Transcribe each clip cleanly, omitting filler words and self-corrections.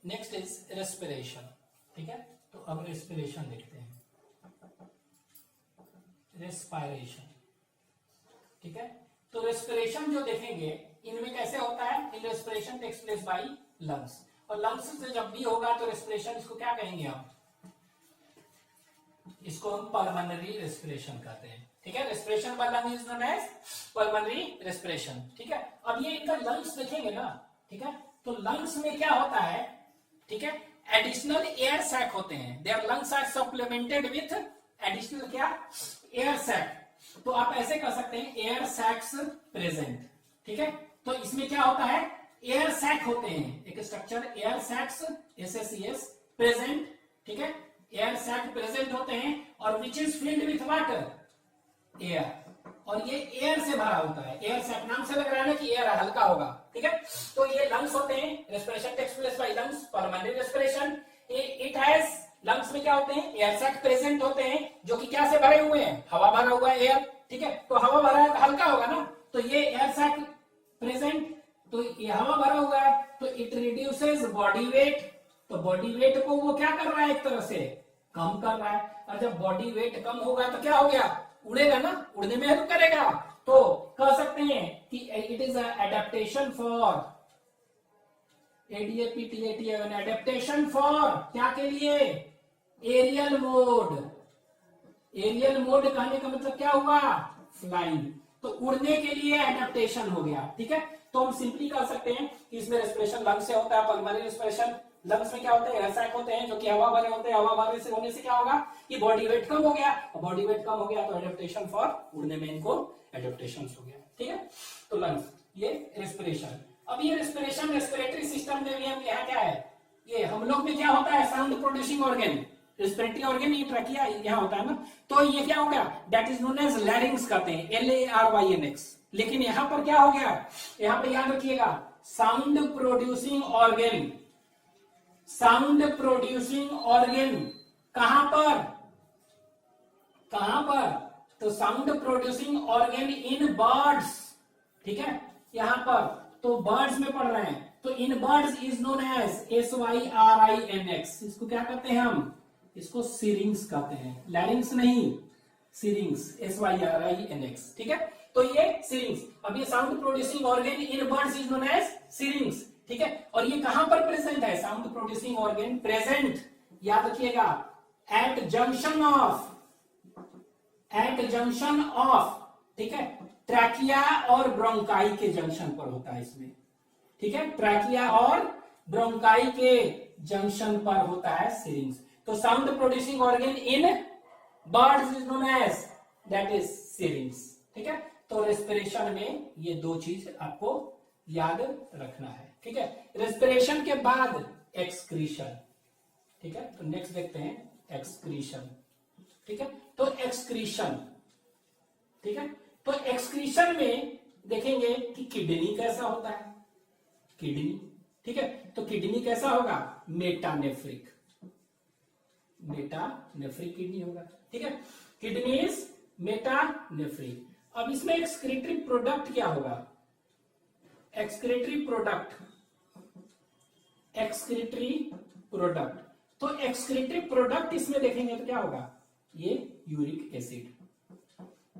Next is respiration. ठीक है, तो अब रेस्पिरेशन देखते हैं, रेस्पायरेशन। ठीक है, तो रेस्पिरेशन जो देखेंगे इनमें कैसे होता है, in respiration takes place by lungs, और लंग्स से जब भी होगा तो रेस्पिरेशन, इसको क्या कहेंगे हम, इसको हम पल्मोनरी रेस्पिरेशन कहते हैं। ठीक है, respiration by lung is known as pulmonary respiration. ठीक है, अब ये इनका लंग्स देखेंगे ना, ठीक है, तो लंग्स में क्या होता है, ठीक है, एडिशनल एयर सैक होते हैं, there lungs are supplemented with additional क्या, एयर सैक। तो आप ऐसे कर सकते हैं, एयर सैक्स प्रेजेंट। ठीक है, तो इसमें क्या होता है, एयर सैक होते हैं, एक structure air sacs SSES present. ठीक है, एयर सैक प्रेजेंट होते हैं, और which is filled with water, air, और ये एयर से भरा होता है। एयर सैक नाम से लग रहा है ना कि एयर हल्का होगा। ठीक है, तो ये लंग्स होते हैं, respiration takes place by lungs, pulmonary respiration. It has, lungs में क्या होते हैं, एयर सैक प्रेजेंट होते हैं, जो कि क्या से भरे हुए हैं, हवा भरा हुआ है, एयर। ठीक है, तो हवा भरा है तो हल्का होगा ना, तो ये एयर सैक प्रेजेंट, तो ये हवा भरा हुआ है, तो इट रिड्यूसेस बॉडी वेट। तो बॉडी वेट को वो क्या कर रहा है, एक तरह से कम कर रहा है, और जब बॉडी वेट कम होगा तो क्या हो गया, उड़ेगा ना, उड़ने में हेल्प करेगा। तो कह सकते हैं कि it is adaptation for, ADAPTATN, adaptation for क्या के लिए, एरियल मोड। एरियल मोड कहने का मतलब क्या हुआ, फ्लाइंग, तो उड़ने के लिए एडेप्टेशन हो गया। ठीक है, तो हम सिंपली कह सकते हैं कि इसमें रेस्पिरेशन लंग्स से होता है, पल्मोनरी रेस्पिरेशन। लंग्स में क्या होते हैं, एयर सैक होते हैं, जो कि हवा भरे होते हैं, हवा भरे से होने से क्या होगा कि बॉडी वेट कम हो गया, और बॉडी वेट कम हो गया तो एडेप्टेशन फॉर, उड़ने में इनको एडेप्टेशन हो गया। ठीक है, तो लंग्स, ये रेस्पिरेशन। अब ये रेस्पिरेशन, रेस्पिरेटरी सिस्टम में भी हम, यहाँ क्या है, ये हम लोग में क्या होता है, sound producing organ, respiratory organ, ये ट्रैकिया यहाँ होता है ना, तो ये क्या हो गया, that is known as larynx कहते हैं, LARYNX। लेकिन यहाँ पर क्या हो गया, यहाँ पे याद रखिएगा, sound producing organ, sound producing organ कहां पर, कहां पर, तो sound producing organ in birds. ठीक है, यहां पर तो बर्ड्स में पढ़ रहे हैं, तो in birds is known as SYRINX। इसको क्या कहते हैं हम, इसको सिरिंग्स कहते हैं, लैरिंग्स नहीं, सिरिंग्स, SYRINX। ठीक है, तो ये सिरिंग्स। अब ये sound producing organ in birds is known as syrinx. ठीक है, और ये कहां पर प्रेजेंट है, साउंड प्रोड्यूसिंग ऑर्गन प्रेजेंट, याद रखिएगा, at junction of, at junction of, ठीक है, ट्रैकिया और ब्रोंकाई के जंक्शन पर होता है इसमें। ठीक है, ट्रैकिया और ब्रोंकाई के जंक्शन पर होता है सिरिंग्स। तो sound producing organ in birds is known as, that is syrinx. ठीक है, तो रेस्पिरेशन में ये दो चीज आपको याद रखना है। ठीक है, रेस्पिरेशन के बाद एक्सक्रीशन। ठीक है, तो नेक्स्ट देखते हैं एक्सक्रीशन। ठीक है, तो एक्सक्रीशन, ठीक है, तो एक्सक्रीशन में देखेंगे कि किडनी कैसा होता है, किडनी। ठीक है, तो किडनी कैसा होगा, मेटानेफ्रिक, मेटानेफ्रिक किडनी होगा। ठीक है, किडनी इज मेटानेफ्रिक। अब इसमें एक्सक्रीटरी प्रोडक्ट क्या होगा, एक्सक्रीटरी प्रोडक्ट, एक्सक्रीटरी प्रोडक्ट, तो एक्सक्रीटरी प्रोडक्ट इसमें देखेंगे तो क्या होगा, ये यूरिक एसिड।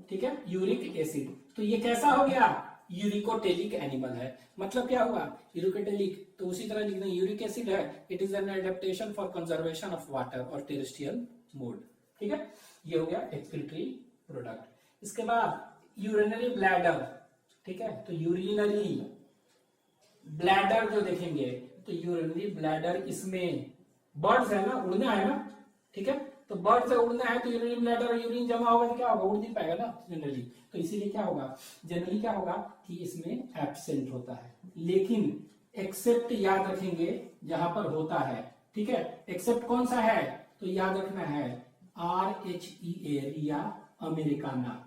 ठीक है, यूरिक एसिड, तो ये कैसा हो गया, यूरिकोटेलिक एनिमल है, मतलब क्या हुआ, यूरिकोटेलिक। तो उसी तरह लिखना, यूरिक एसिड है, it is an adaptation for conservation of water और टेरेस्ट्रियल मोड। ठीक है, ये हो गया एक्सक्रीटरी प्रोडक्ट। इसके बाद यूरिनरी ब्लैडर। ठीक है, तो यूरिनरी ब्लैडर जो देखेंगे, तो यूरिनरी ब्लैडर, इसमें बर्ड्स है ना, उड़ना है ना। ठीक है, तो बर्ड से उड़ना है तो यूरिनरी ब्लैडर, यूरिन जमा होगा तो क्या होगा, उड़ नहीं पाएगा ना जनरली, तो इसीलिए क्या होगा, जनरली क्या होगा कि इसमें एब्सेंट होता है। लेकिन एक्सेप्ट याद रखेंगे जहां पर होता है। ठीक है, एक्सेप्ट कौन सा है, तो याद रखना है RHEA, रिया अमेरिकाना।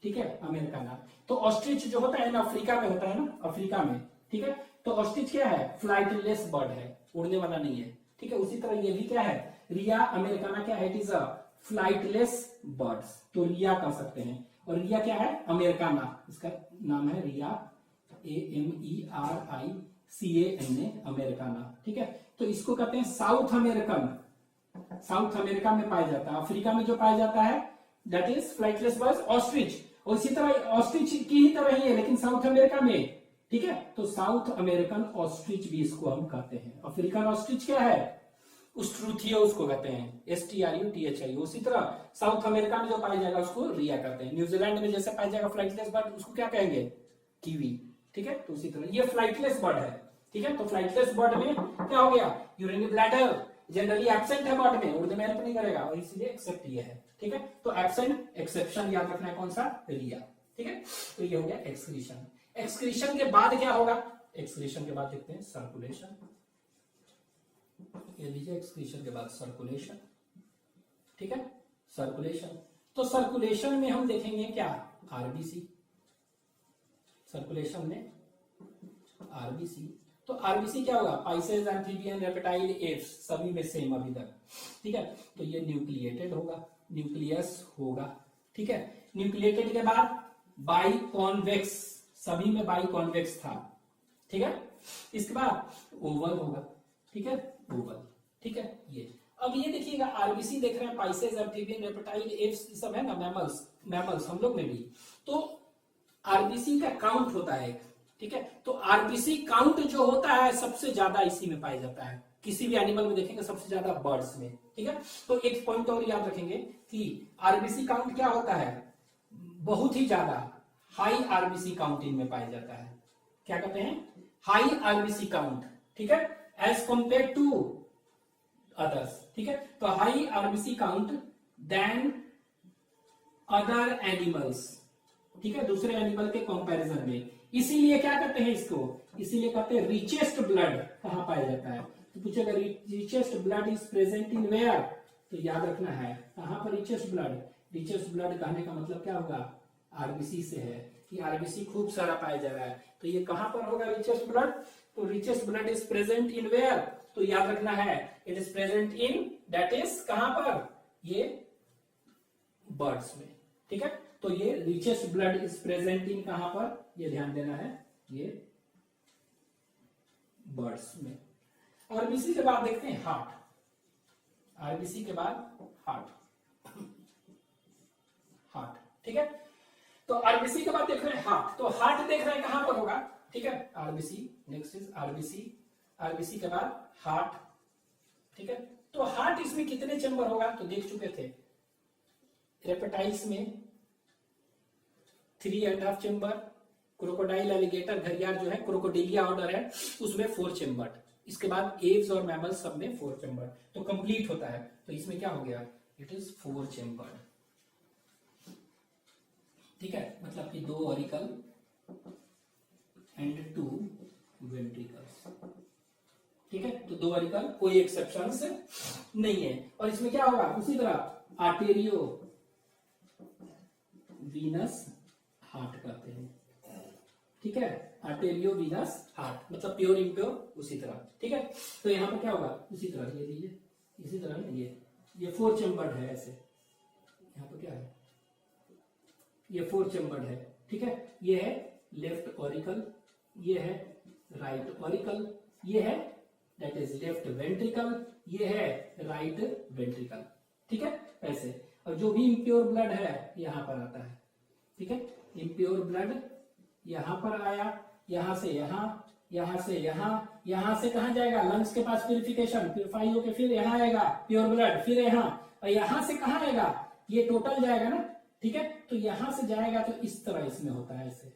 ठीक है, अमेरिकाना। तो ऑस्ट्रिच जो होता है ना, अफ्रीका में होता है ना, अफ्रीका में। ठीक है, तो ऑस्ट्रिच क्या है, फ्लाइटलेस बर्ड है, उड़ने वाला नहीं है। ठीक है, उसी तरह ये भी क्या है, रिया अमेरिकाना क्या है, it is a flightless birds, तो रिया कह सकते हैं। और रिया क्या है, अमेरिकाना, इसका नाम है रिया, AMERICANA। CANA अमेरिकाना, ठीक है। तो इसको कहते हैं साउथ अमेरिकन, साउथ अमेरिका में पाया जाता है। अफ्रीका में जो पाया जाता है that is flightless bird ostrich, और इसी तरह ऑस्ट्रिच की ही तरह ही है लेकिन साउथ अमेरिका में, ठीक है। तो साउथ अमेरिकन ऑस्ट्रिच भी इसको हम कहते हैं। अफ्रीकन ऑस्ट्रिच क्या है, उस्ट्रुथियो उसको कहते हैं, STRUTHI। उसी तरह साउथ अमेरिका में जो पाया जाएगा उसको रिया कहते हैं। न्यूजीलैंड में जैसे पाया जाएगा फ्लाइटलेस बर्ड उसको क्या कहेंगे, कीवी, ठीक है। तो उसी तरह ये फ्लाइटलेस बर्ड है, ठीक है। तो फ्लाइटलेस बर्ड में क्या हो गया, यूरिनरी ब्लैडर जनरली एब्सेंट है बर्ड में, उड़ने में हेल्प नहीं करेगा और इसीलिए एक्सेप्ट ये है, ठीक है। तो एब्सेंट एक्सेप्शन याद रखना है कौन सा, रिया, ठीक है। तो ये हो गया एक्सक्रीशन। एक्सक्रीशन के बाद क्या होगा, एक्सक्रीशन के बाद देखते हैं सर्कुलेशन। ये लीजिए एक्सक्रीशन के बाद सर्कुलेशन, ठीक है। सर्कुलेशन, तो सर्कुलेशन में हम देखेंगे क्या, आरबीसी, सर्कुलेशन में आरबीसी। तो आरबीसी क्या होगा, पाइसेस, एम्फीबियन, रेप्टाइल, एप्स, सभी में सेम अभी तक, ठीक है। तो ये न्यूक्लिएटेड होगा, न्यूक्लियस होगा, ठीक है। न्यूक्लिएटेड के बाद बाई कॉन्वेक्स, सभी में बाई कॉन्वेक्स था, ठीक है। इसके बाद ओवल होगा, ठीक है, ओवल, ठीक है। ये अब ये देखिएगा आरबीसी देख रहे हैं, पाइसेस, एम्फीबियन, रेप्टाइल, एप्स सब है ना, मैमल्स, मैमल्स हम लोग में भी। तो आरबीसी का काउंट होता है, ठीक है। तो आरबीसी काउंट जो होता है सबसे ज्यादा इसी में पाया जाता है, किसी भी एनिमल में देखेंगे सबसे ज्यादा बर्ड्स में, ठीक है। तो एक पॉइंट और याद रखेंगे कि आरबीसी काउंट क्या होता है, बहुत ही ज्यादा हाई आरबीसी काउंट इनमें पाया जाता है। क्या कहते हैं, हाई आरबीसी काउंट, ठीक है, एज कंपेयर टू अदर्स, ठीक है। तो high RBC count then other animals, ठीक है, दूसरे एनिमल के कंपैरिजन में। इसीलिए क्या कहते हैं इसको, इसीलिए कहते हैं रिचेस्ट ब्लड कहां पाया जाता है। तो पूछेगा richest blood is present in where, तो याद रखना है कहां पर रिचेस्ट ब्लड। रिचेस्ट ब्लड कहने का मतलब क्या होगा, आरबीसी से है कि आरबीसी खूब सारा पाया जा रहा है। तो ये कहां पर होगा रिचेस्ट ब्लड, तो richest blood is present in where, तो याद रखना है it is present in, that is कहां पर, ये बर्ड्स में, ठीक है। तो ये richest blood is present in कहां पर, ये ध्यान देना है, ये बर्ड्स में। आरबीसी के बाद देखते हैं हार्ट, आरबीसी के बाद हार्ट, हार्ट, ठीक है। तो आरबीसी के बाद देख रहे हैं हार्ट, तो हार्ट देख रहे हैं कहां पर होगा, ठीक है। RBC next is RBC, RBC के बाद हार्ट, ठीक है। तो हार्ट इसमें कितने चैम्बर होगा, तो देख चुके थे रेप्टाइल्स में 3.5 चैम्बर, क्रोकोडाइल, एलिगेटर, घरियाल जो है क्रोकोडिलिया ऑर्डर है उसमें 4 चैम्बर, इसके बाद एव्स और मैमल्स सब में 4 चैम्बर, तो कंप्लीट होता है। तो इसमें क्या हो गया, इट इज 4 चैम्बर, ठीक है, मतलब कि 2 ऑरिकल एंड 2 वेंट्रिकल्स, ठीक है। तो 2 ऑरिकल, कोई एक्सेप्शंस नहीं है। और इसमें क्या होगा, उसी तरह आर्टेरियो वीनस हार्ट कहते हैं, ठीक है, आर्टेरियो वीनस हार्ट, मतलब प्योर इम्प्योर उसी तरह, ठीक है। तो यहां पर क्या होगा, उसी तरह ये लीजिए, इसी तरह ये 4 चैम्बर्ड है ऐसे, यहां पर क्या है, ये 4 चैम्बर्ड है, ठीक है। ये है लेफ्ट ऑरिकल, ये है राइट ऑरिकल, ये है दैट इज लेफ्ट वेंट्रिकल, ये है राइट वेंट्रिकल, ठीक है, ऐसे। और जो भी इम्प्योर ब्लड है यहां पर आता है, ठीक है। इम्प्योर ब्लड यहां पर आया, यहां से यहां, यहां से यहां, यहां से कहां जाएगा, लंग्स के पास प्यूरिफिकेशन, प्यूरिफाई होकर फिर यहां आएगा प्योर ब्लड, फिर यहां, और यहां से कहां आएगा, ये टोटल जाएगा ना, ठीक है। तो यहां से जाएगा तो इस तरह इसमें होता है ऐसे,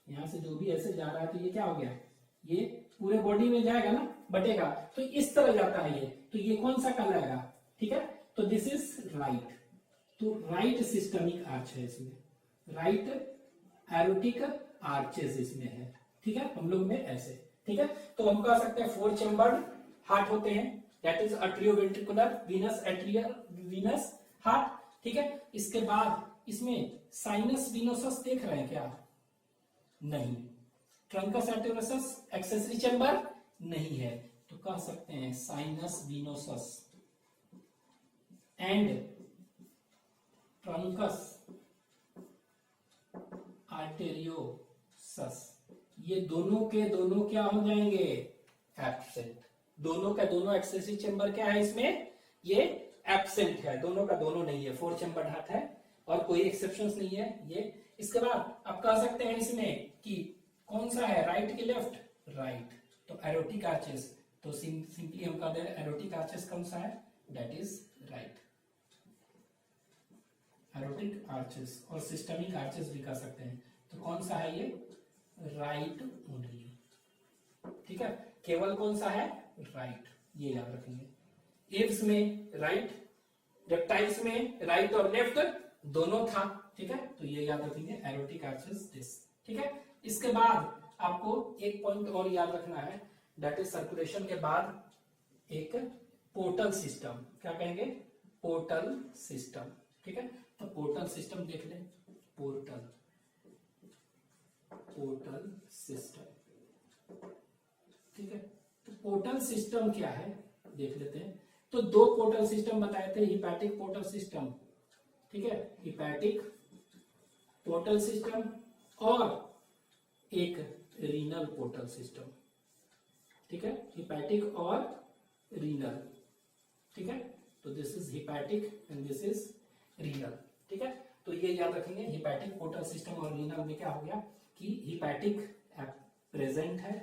यहां से जो भी ऐसे जा रहा है तो ये क्या हो गया, ये पूरे बॉडी में जाएगा ना, बटेगा, तो इस तरह जाता है ये, तो ये कौन सा कहलाएगा, ठीक है। तो दिस इज राइट, तो राइट सिस्टमिक आर्च है इसमें, राइट एरोटिक आर्चेस इसमें है, ठीक है, हम लोग में ऐसे, ठीक है। तो हम कह सकते हैं 4 चैम्बर्ड हार्ट होते हैं, that is atrioventricular venous atrial venous heart, ठीक है। इसके बाद इसमें साइनस विनोसस देख रहे हैं क्या, नहीं। ट्रंकस आर्टेरियोसस एक्सेसरी चैम्बर नहीं है, तो कह सकते हैं sinus venosus and trunks arteriosus, ये दोनों के दोनों क्या हो जाएंगे, एब्सेंट। दोनों का दोनों एक्सेसिव चेंबर क्या है इसमें, ये एब्सेंट है, दोनों का दोनों नहीं है, 4 चेंबर हाथ है और कोई एक्सेप्शंस नहीं है ये। इसके बाद आप कह सकते हैं इसमें कि कौन सा है, राइट की लेफ्ट, राइट, तो एरोटिक आर्चेस, तो सिंपली हम कह दे एरोटिक आर्चेस कौन सा है, that is right, aortic arches. और सिस्टमिक आर्चेस भी कह सकते हैं, तो कौन सा है ये, राइट ओनली, ठीक है, केवल कौन सा है, राइट, ये याद रखेंगे। एव्स में राइट, रेप्टाइल्स में राइट और लेफ्ट दोनों था, ठीक है, तो ये याद रखेंगे, एरोटिक आर्चेस दिस, ठीक है। इसके बाद आपको एक पॉइंट और याद रखना है, दैट इज सर्कुलेशन के बाद एक पोर्टल सिस्टम, क्या कहेंगे, पोर्टल सिस्टम, ठीक है। तो पोर्टल सिस्टम देख लें, पोर्टल सिस्टम, ठीक है। तो पोर्टल सिस्टम क्या है देख लेते हैं। तो 2 पोर्टल सिस्टम बताए थे, हिपैटिक पोर्टल सिस्टम, ठीक है, हिपैटिक पोर्टल सिस्टम और एक रीनल पोर्टल सिस्टम, ठीक है, हिपैटिक और रीनल, ठीक है। तो this is hepatic and this is renal, ठीक है। तो ये याद रखेंगे, हिपैटिक पोर्टल सिस्टम और रीनल में क्या हो गया कि हिपैटिक प्रेजेंट है,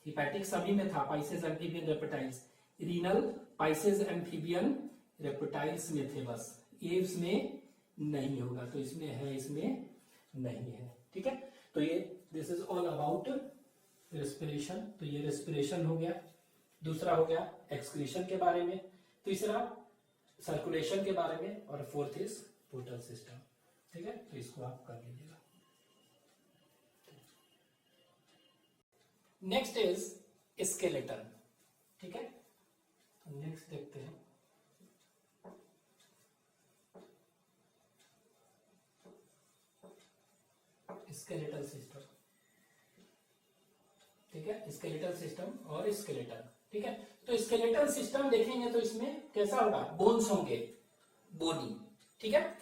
हिपैटिक सभी में था, Pisces, amphibian, reptiles, renal Pisces, amphibian, reptiles में थे बस, एव्स में नहीं होगा, तो इसमें है, इसमें नहीं है, ठीक है। तो ये this is all about respiration. तो ये रेस्पिरेशन हो गया, दूसरा हो गया एक्सक्रीशन के बारे में, तीसरा सर्कुलेशन के बारे में, और फोर्थ इज पोर्टल सिस्टम, ठीक है। तो इसको आप कर लीजिएगा। नेक्स्ट इज स्केलेटन, ठीक है। नेक्स्ट देखते हैं, स्केलेटल सिस्टम, ठीक है, स्केलेटल सिस्टम और स्केलेटन, ठीक है। तो स्केलेटल सिस्टम देखेंगे तो इसमें कैसा होगा, बोन्स होंगे, बोनी, ठीक है।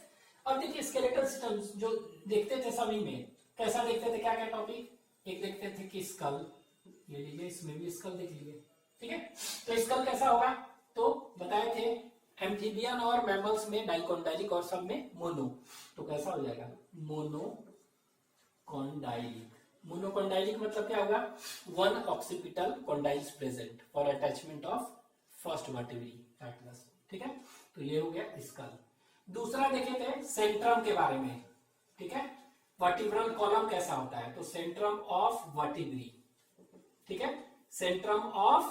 और देखिए स्केलेटल सिस्टम जो देखते थे सभी में, कैसा देखते थे, क्या क्या टॉपिक, एक देखते थे कि स्कल, ये लीजिए, इसमें भी स्कल देख लीजिए, ठीक है। तो स्कल कैसा होगा, तो बताए थे एम्फीबियन और मैमल्स में डाइकोंडाइलिक और सब में मोनो, तो कैसा हो जाएगा, मोनोकोंडाइलिक। मोनोकोंडाइलिक मतलब क्या होगा, 1 occipital condyles present for attachment of first vertebrae Atlas, ठीक है। तो ये हो गया स्कल। दूसरा देखे थे सेंट्रम के बारे में, ठीक है, वर्टिब्रल कॉलम कैसा होता है, तो सेंट्रम ऑफ वर्टिब्री, ठीक है, सेंट्रम ऑफ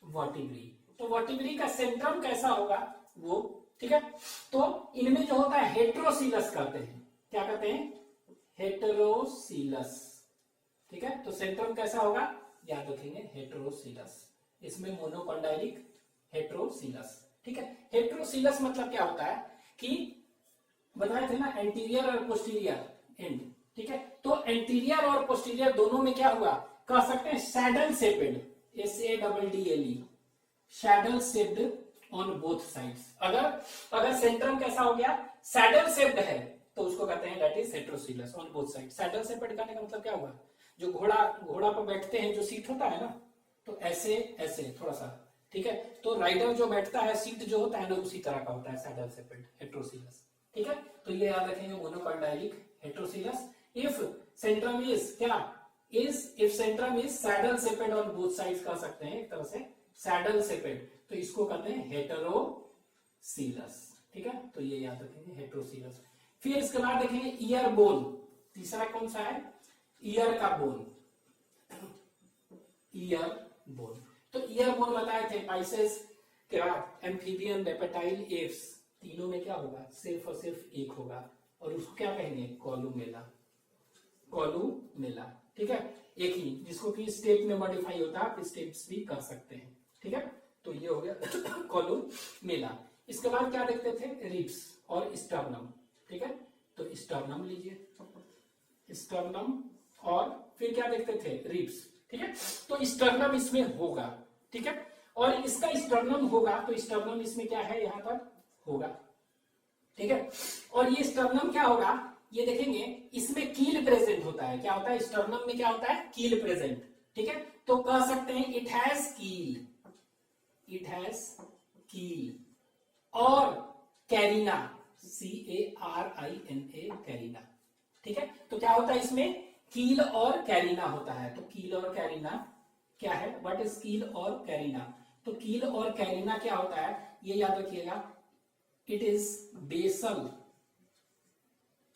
वर्टिब्री। तो वर्टिब्री का सेंट्रम कैसा होगा वो, ठीक है। तो इनमें जो होता है हेट्रोसीलस कहते हैं, क्या कहते हैं, हेटेरोसीलस, ठीक है। तो सेंट्रम कैसा होगा, याद रखेंगे, हेटेरोसीलस, इसमें मोनोकोंडाइलिक, हेटेरोसीलस, ठीक है। हेटेरोसीलस मतलब क्या होता है कि बताए थे ना एंटीरियर और पोस्टीरियर एंड, ठीक है। तो एंटीरियर और पोस्टीरियर दोनों में क्या हुआ, कह सकते हैं saddle shaped, SADDLE, saddle shaped on both sides. अगर सेंट्रम कैसा हो गया, सैडल शेप्ड है, तो उसको कहते हैं that is heterocoelous on both side. Saddle shaped करने का मतलब क्या हुआ, जो घोड़ा पर बैठते हैं, जो सीट होता है ना, तो ऐसे ऐसे थोड़ा सा, ठीक है। तो राइडर जो बैठता है, सीट जो होता है ना, उसी तरह का होता है सैडल शेप्ड, हेटेरोसीलस, ठीक है। तो ये याद रखेंगे, मोनोकोंडाइलिक, हेटेरोसीलस। इफ सेंट्रम इज क्या, if Centrum is saddle shaped on both sides कह सकते हैं, एक तरह से सैडल शेपेड, तो इसको कहते हैं हेटेरोसीलस, ठीक है। तो ये याद रखेंगे, हेटेरोसीलस। फिर इसके बाद देखेंगे ईयर बोन, तीसरा कौन सा है, ईयर का बोन, ईयर बोन। तो ईयर बोन बताए थे, पाइसेस के बाद एम्फीबियन, रेप्टाइल, एव्स, तीनों में क्या होगा, सिर्फ और सिर्फ एक होगा, और उसको क्या कहेंगे, कॉलुमेला, कॉलुमेला, ठीक है। एक ही, जिसको कि स्टेप में मॉडिफाई होता है, आप स्टेप्स भी कर सकते हैं, ठीक है। तो ये हो गया कॉलुमेला। इसके बाद क्या देखते थे, रिब्स और स्टर्नम, ठीक है। तो स्टर्नम लीजिए, स्टर्नम, और फिर क्या देखते थे, रिब्स, ठीक है। तो स्टर्नम इसमें होगा, ठीक है, और इसका स्टर्नम होगा, तो स्टर्नम इसमें क्या है, यहां पर होगा, ठीक है। और ये स्टर्नम क्या होगा, ये देखेंगे इसमें कील प्रेजेंट होता है। क्या होता है स्टर्नम में, क्या होता है कील प्रेजेंट। ठीक है, तो कह सकते हैं इट हैज कील, इट हैज कील। और कैरिना, CARINA, कैरिना। ठीक है, तो क्या होता है इसमें कील और कैरिना होता है। तो कील और कैरिना क्या है, व्हाट इज कील और कैरिना। तो कील और कैरिना क्या होता है ये याद रखिएगा, इट इज बेसल।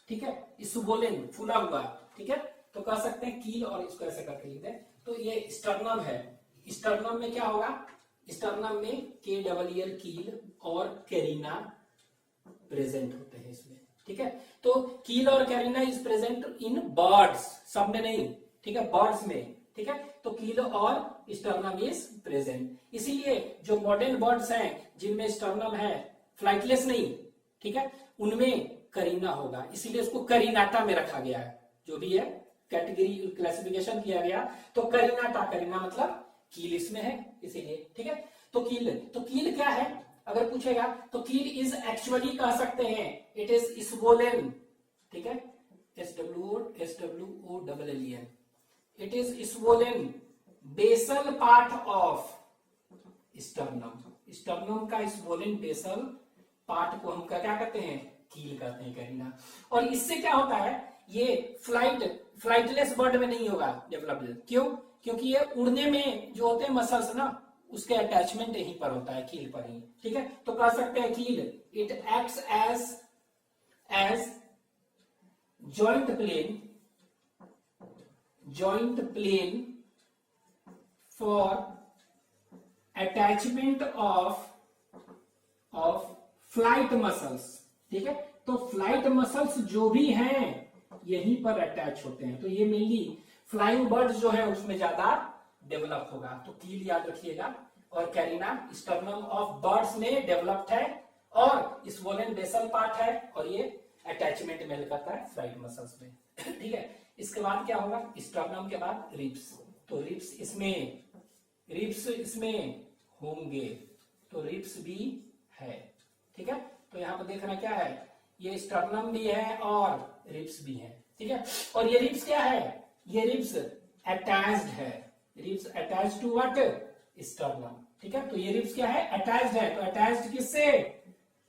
ठीक है, इसुबोलेन फूला हुआ। ठीक है, तो कह सकते हैं कील, और इसको ऐसे करके लिख दें तो ये स्टर्नम है। स्टर्नम में क्या होगा, स्टर्नम में KEEL कील और कैरिना प्रेजेंट होते हैं इसमें। ठीक है, तो कील और carina is present in birds, सब में नहीं। ठीक है, बर्ड्स में। ठीक है, तो कील और स्टर्नम इज प्रेजेंट। इसीलिए जो मॉडर्न बर्ड्स हैं जिनमें स्टर्नम है, फ्लाइटलेस नहीं, ठीक है, उनमें करीना होगा, इसीलिए उसको करीनाटा में रखा गया है। जो भी है कैटेगरी क्लासिफिकेशन किया गया, तो करीनाटा, करीना मतलब कील इसमें है इसीलिए। ठीक है, तो कील क्या है अगर पूछेगा तो कील इज एक्चुअली कह सकते हैं इट इज इसवोलेन। ठीक है, SWOLLEN, it is swollen basal part of sternum. Sternum का इसवोलेन बेसल पार्ट को हम क्या कहते हैं, कील कहते हैं, करीना। और इससे क्या होता है, ये फ्लाइटलेस बर्ड में नहीं होगा डेवलप। क्यों, क्योंकि ये उड़ने में जो होते हैं मसल्स ना, उसके अटैचमेंट यहीं पर होता है, कील पर ही। ठीक है, तो कह सकते हैं keel it acts as joint plane for attachment of flight muscles. ठीक है, तो फ्लाइट मसल्स जो भी हैं यहीं पर अटैच होते हैं। तो ये मेनली फ्लाइंग बर्ड्स जो है उसमें ज्यादा डेवलप होगा। तो कील याद रखिएगा, और कैरिना स्टर्नम ऑफ बर्ड्स में डेवलप्ड है, और स्वोलन बेसल पार्ट है, और ये अटैचमेंट मेल करता है फ्लाइट मसल्स में। ठीक है, इसके बाद क्या होगा, स्टर्नम के बाद रिब्स। तो रिब्स इसमें होंगे, तो रिब्स भी है। ठीक है, तो यहाँ पर देखना क्या है, ये स्टर्नम भी है और रिब्स भी है। ठीक है, और ये रिब्स क्या है, ये रिब्स अटैच्ड है। Ribs attached to what, sternum. ठीक है, तो ये रिब्स क्या है, अटैच्ड है। तो अटैच्ड किससे,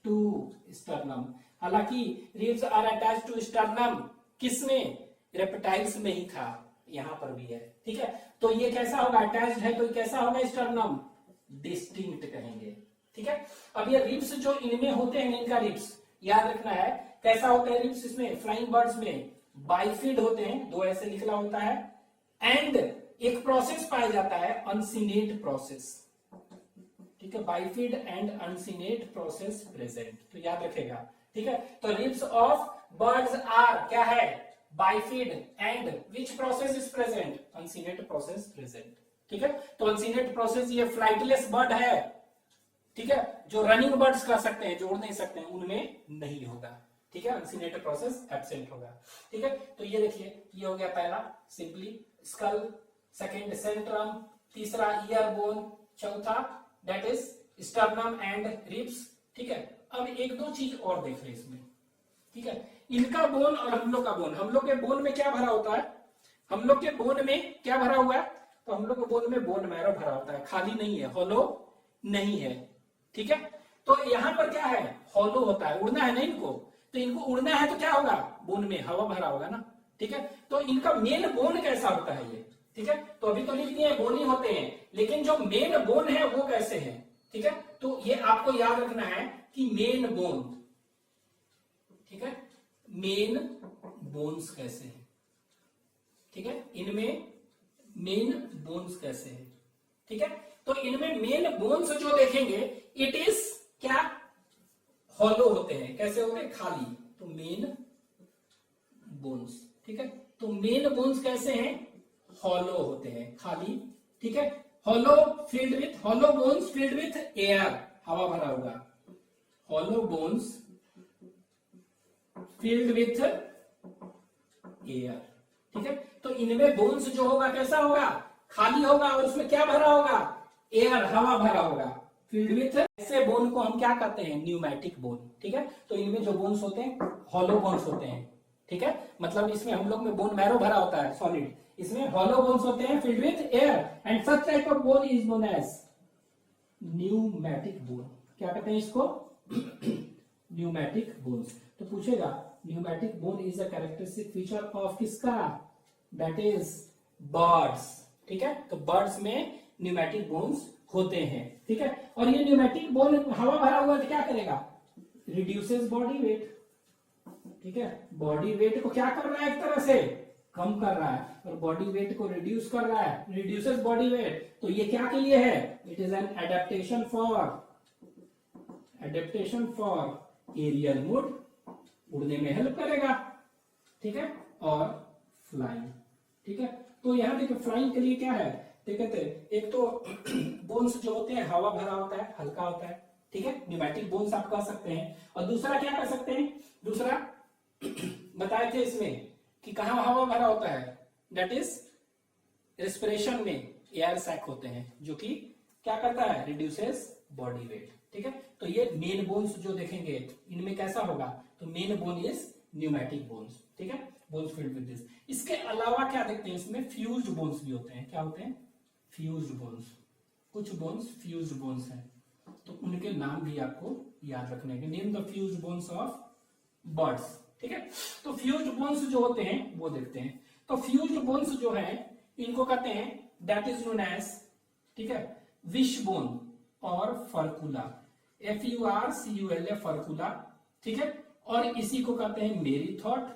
टू स्टर्नम। हालांकि ribs are attached to sternum किसमें, रेप्टाइल्स में ही था, यहां पर भी है। ठीक है, तो ये कैसा होगा, अटैच्ड है तो कैसा होगा स्टर्नम, डिस्टिंक्ट कहेंगे। ठीक है, अब ये रिब्स जो इनमें होते हैं, इनका रिब्स याद रखना है कैसा होता है रिब्स इसमें, फ्लाइंग बर्ड्स में बाइफिड होते हैं, दो ऐसे लिखना होता है, एंड एक प्रोसेस पाया जाता है अनसिनेट प्रोसेस। ठीक है, bifid and uncinate process present, तो याद रखेगा। ठीक है, तो रिब्स ऑफ बर्ड्स आर क्या है, bifid, and which process is present, uncinate process present. ठीक है, तो अनसिनेट प्रोसेस ये फ्लाइटलेस बर्ड है। ठीक है, जो रनिंग बर्ड्स कर सकते हैं, जो उड़ नहीं सकते हैं, उनमें नहीं होगा। ठीक है, अनसिनेट प्रोसेस एब्सेंट होगा। ठीक है, तो ये देखिए, ये हो गया पहला सिंपली स्कल, सेकंड सेंट्रम, तीसरा ईयर बोन, चौथा that is sternum and ribs. ठीक है, अब एक दो चीज और देख रहे इसमें। ठीक है, इनका बोन और हम लोग का बोन, हम लोग के बोन में क्या भरा होता है, हम लोग के बोन में क्या भरा हुआ है, तो हम लोग के बोन में बोन मैरो भरा होता है, खाली नहीं है, हॉलो नहीं है। ठीक है, तो यहां पर क्या है, हॉलो होता है, उड़ना है ना इनको, तो इनको उड़ना है तो क्या होगा, बोन में हवा भरा होगा ना। ठीक है, तो इनका मेन बोन कैसा होता है ये। ठीक है, तो अभी तो लिख दिए बोन ही होते हैं, लेकिन जो मेन बोन है वो कैसे है। ठीक है, तो ये आपको याद रखना है कि मेन बोन, ठीक है, मेन बोन्स कैसे हैं। ठीक है, इनमें मेन बोन्स कैसे हैं। ठीक है, तो इनमें मेन बोन्स जो देखेंगे इट इज क्या, हॉलो होते हैं, कैसे होते हैं, खाली। तो मेन बोन्स, ठीक है, तो मेन बोन्स कैसे हैं, हॉलो होते हैं, खाली। ठीक है, hollow bones field with air, हवा भरा हुआ, hollow bones field with air. ठीक है, तो इनमें बोन्स जो होगा कैसा होगा, खाली होगा, और उसमें क्या भरा होगा, एयर, हवा भरा होगा, फील्ड विथ। ऐसे बोन को हम क्या कहते हैं, न्यूमैटिक बोन। ठीक है, तो इनमें जो बोन्स होते हैं हॉलो बोन्स होते हैं। ठीक है, मतलब इसमें हम लोग में बोन मैरो भरा होता है सॉलिड, इसमें हॉलो बोन्स होते हैं filled with air, and such type of bone is known as pneumatic bone. क्या कहते हैं इसको? Pneumatic bones. तो पूछेगा pneumatic bone is a characteristic feature of किसका? That is birds. ठीक है, तो बर्ड्स में न्यूमैटिक बोन्स होते हैं। ठीक है, और ये न्यूमैटिक बोन हवा भरा हुआ तो क्या करेगा? Reduces body weight. ठीक है, बॉडी वेट को क्या कर रहा है? एक तरह से कम कर रहा है, और बॉडी वेट को रिड्यूस कर रहा है, रिड्यूसेस बॉडी वेट। तो ये क्या के लिए है? It is an adaptation for aerial mode, उड़ने में हेल्प करेगा। ठीक है, और फ्लाइंग। ठीक है, तो यहां देखिए फ्लाइंग के लिए क्या है, देखते हैं एक तो बोन्स जो होते हैं हवा भरा होता है, हल्का होता है। ठीक है, न्यूमैटिक बोन्स आप कह सकते हैं। और दूसरा क्या कर सकते हैं? दूसरा बताए थे इसमें कि कहां हवा भरा होता है, दैट इज रेस्पिरेशन में एयर सैक होते हैं, जो कि क्या करता है? Reduces body weight. ठीक है, तो ये मेन बोन्स जो देखेंगे इनमें कैसा होगा? तो main bone is pneumatic bones. ठीक है, बोन्स फिल्ड विद दिस। इसके अलावा क्या देखते हैं इसमें? फ्यूज्ड बोन्स भी होते हैं। क्या होते हैं? Fused bones. कुछ बोन्स फ्यूज्ड बोन्स हैं, तो उनके नाम भी आपको याद रखने हैं। Name the fused bones of birds. ठीक है, तो फ्यूज्ड बोन्स जो होते हैं वो देखते हैं। तो फ्यूज्ड बोन्स जो है इनको कहते हैं दैट इज नोन एज, ठीक है, विश बोन और फर्कुला, FURCULA, फर्कुला। ठीक है, और इसी को कहते हैं मेरीथॉट,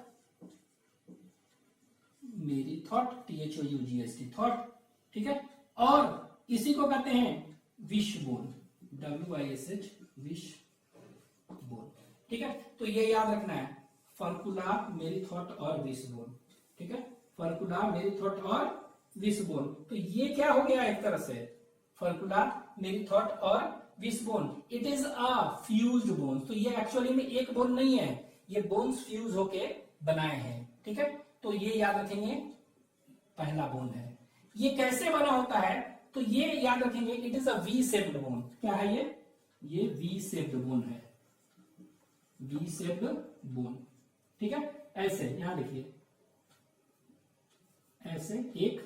THOUGST, थॉट। ठीक है, और इसी को कहते हैं wish bone, WISH, wish bone. ठीक है, तो ये याद रखना है, फर्कुला, मेरीथॉट और विश बोन। ठीक है, फर्कुला, मेरीथॉट और विश बोन। तो ये क्या हो गया? एक तरह से फर्कुला, मेरीथॉट और wish bone, it is a fused bone. तो ये एक्चुअली में एक बोन नहीं है, ये बोन्स फ्यूज होके बनाए हैं। ठीक है, तो ये याद रखेंगे, पहला बोन है। ये कैसे बना होता है? तो ये याद रखेंगे, it is a V shaped bone. क्या है ये वी शेप्ड बोन है, वी शेप्ड बोन। ठीक है, ऐसे यहां देखिए, ऐसे एक,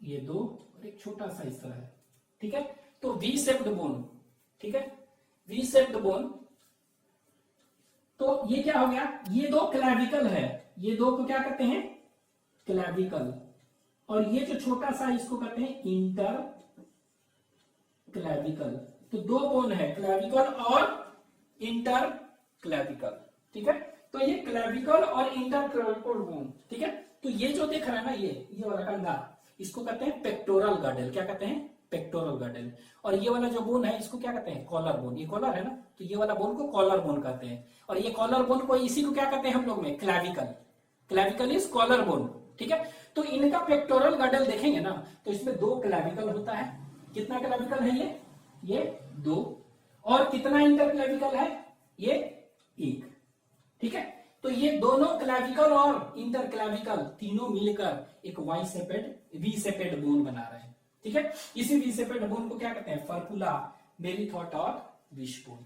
ये दो, और एक छोटा सा इस तरह है। ठीक है, तो वी शेप्ड बोन। ठीक है, वी शेप्ड बोन। तो ये क्या हो गया? ये दो क्लैविकल है, ये दो को क्या कहते हैं? क्लैविकल। और ये जो छोटा सा इसको कहते हैं इंटर क्लैविकल। तो दो बोन है, क्लैविकल और इंटर क्लैविकल। ठीक है, तो ये क्लैविकल और इंटर क्लैविकल बोन। ठीक है, तो ये जो देख रहा है ना, ये वाला कंधा, इसको कहते हैं पेक्टोरल गॉडल। क्या कहते हैं? पेक्टोरल गॉडल। और ये वाला जो बोन है इसको क्या कहते हैं? Collar bone. ये कॉलर है ना, तो ये वाला बोन को कॉलर बोन कहते हैं। और ये कॉलर बोन को, इसी को क्या कहते हैं हम लोग में? Clavicle. Clavicle is collar bone. ठीक है, तो इनका पेक्टोरल गॉडल देखेंगे ना, तो इसमें दो क्लैविकल होता है। कितना क्लैविकल है? ये दो। और कितना इंटर क्लैविकल है? ये एक। ठीक है, तो ये दोनों क्लैविकल और इंटर क्लैविकल तीनों मिलकर एक वी शेपेड बोन बना रहे हैं। ठीक है, इसी वी शेपेड बोन को क्या कहते हैं? फर्कुला, मेरीथॉट और विश बोन।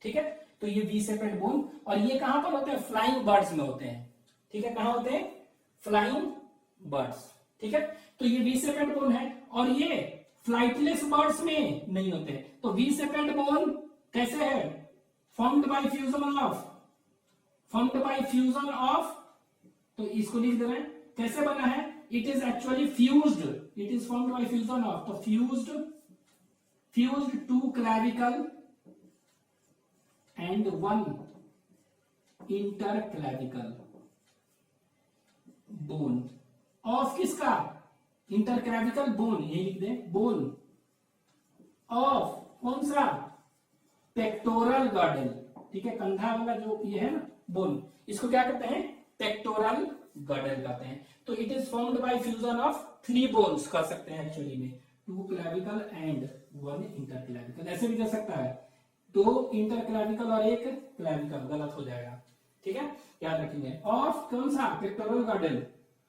ठीक है, तो ये वी शेपेड बोन, और ये कहां पर होते हैं? फ्लाइंग बर्ड्स में होते हैं। ठीक है, कहां होते हैं? Flying birds. ठीक है, तो ये वी शेपेड बोन है, और ये फ्लाइटलेस बर्ड्स में नहीं होते। तो वी शेपेड बोन कैसे है? फॉर्म्ड बाय फ्यूजन ऑफ, तो इसको लिख दे रहे हैं, कैसे बना है? It is actually fused, it is formed by fusion of, तो fused two clavicle and one inter clavicle bone of किसका? इंटर क्लैविकल बोन, ये लिख दे, बोन ऑफ कौन सा? Pectoral girdle. ठीक है, कंधा वाला जो ये है ना बोन, इसको क्या कहते हैं? पेक्टोरल गॉडल कहते हैं। तो it is formed by fusion of 3 bones कह सकते हैं एक्चुअली में, 2 क्लैविकल एंड 1 इंटर क्लैविकल। ऐसे भी कह सकता है, 2 इंटर क्लैविकल और 1 क्लैविकल, गलत हो जाएगा। ठीक है, याद रखेंगे। ऑफ कौन सा? Pectoral girdle.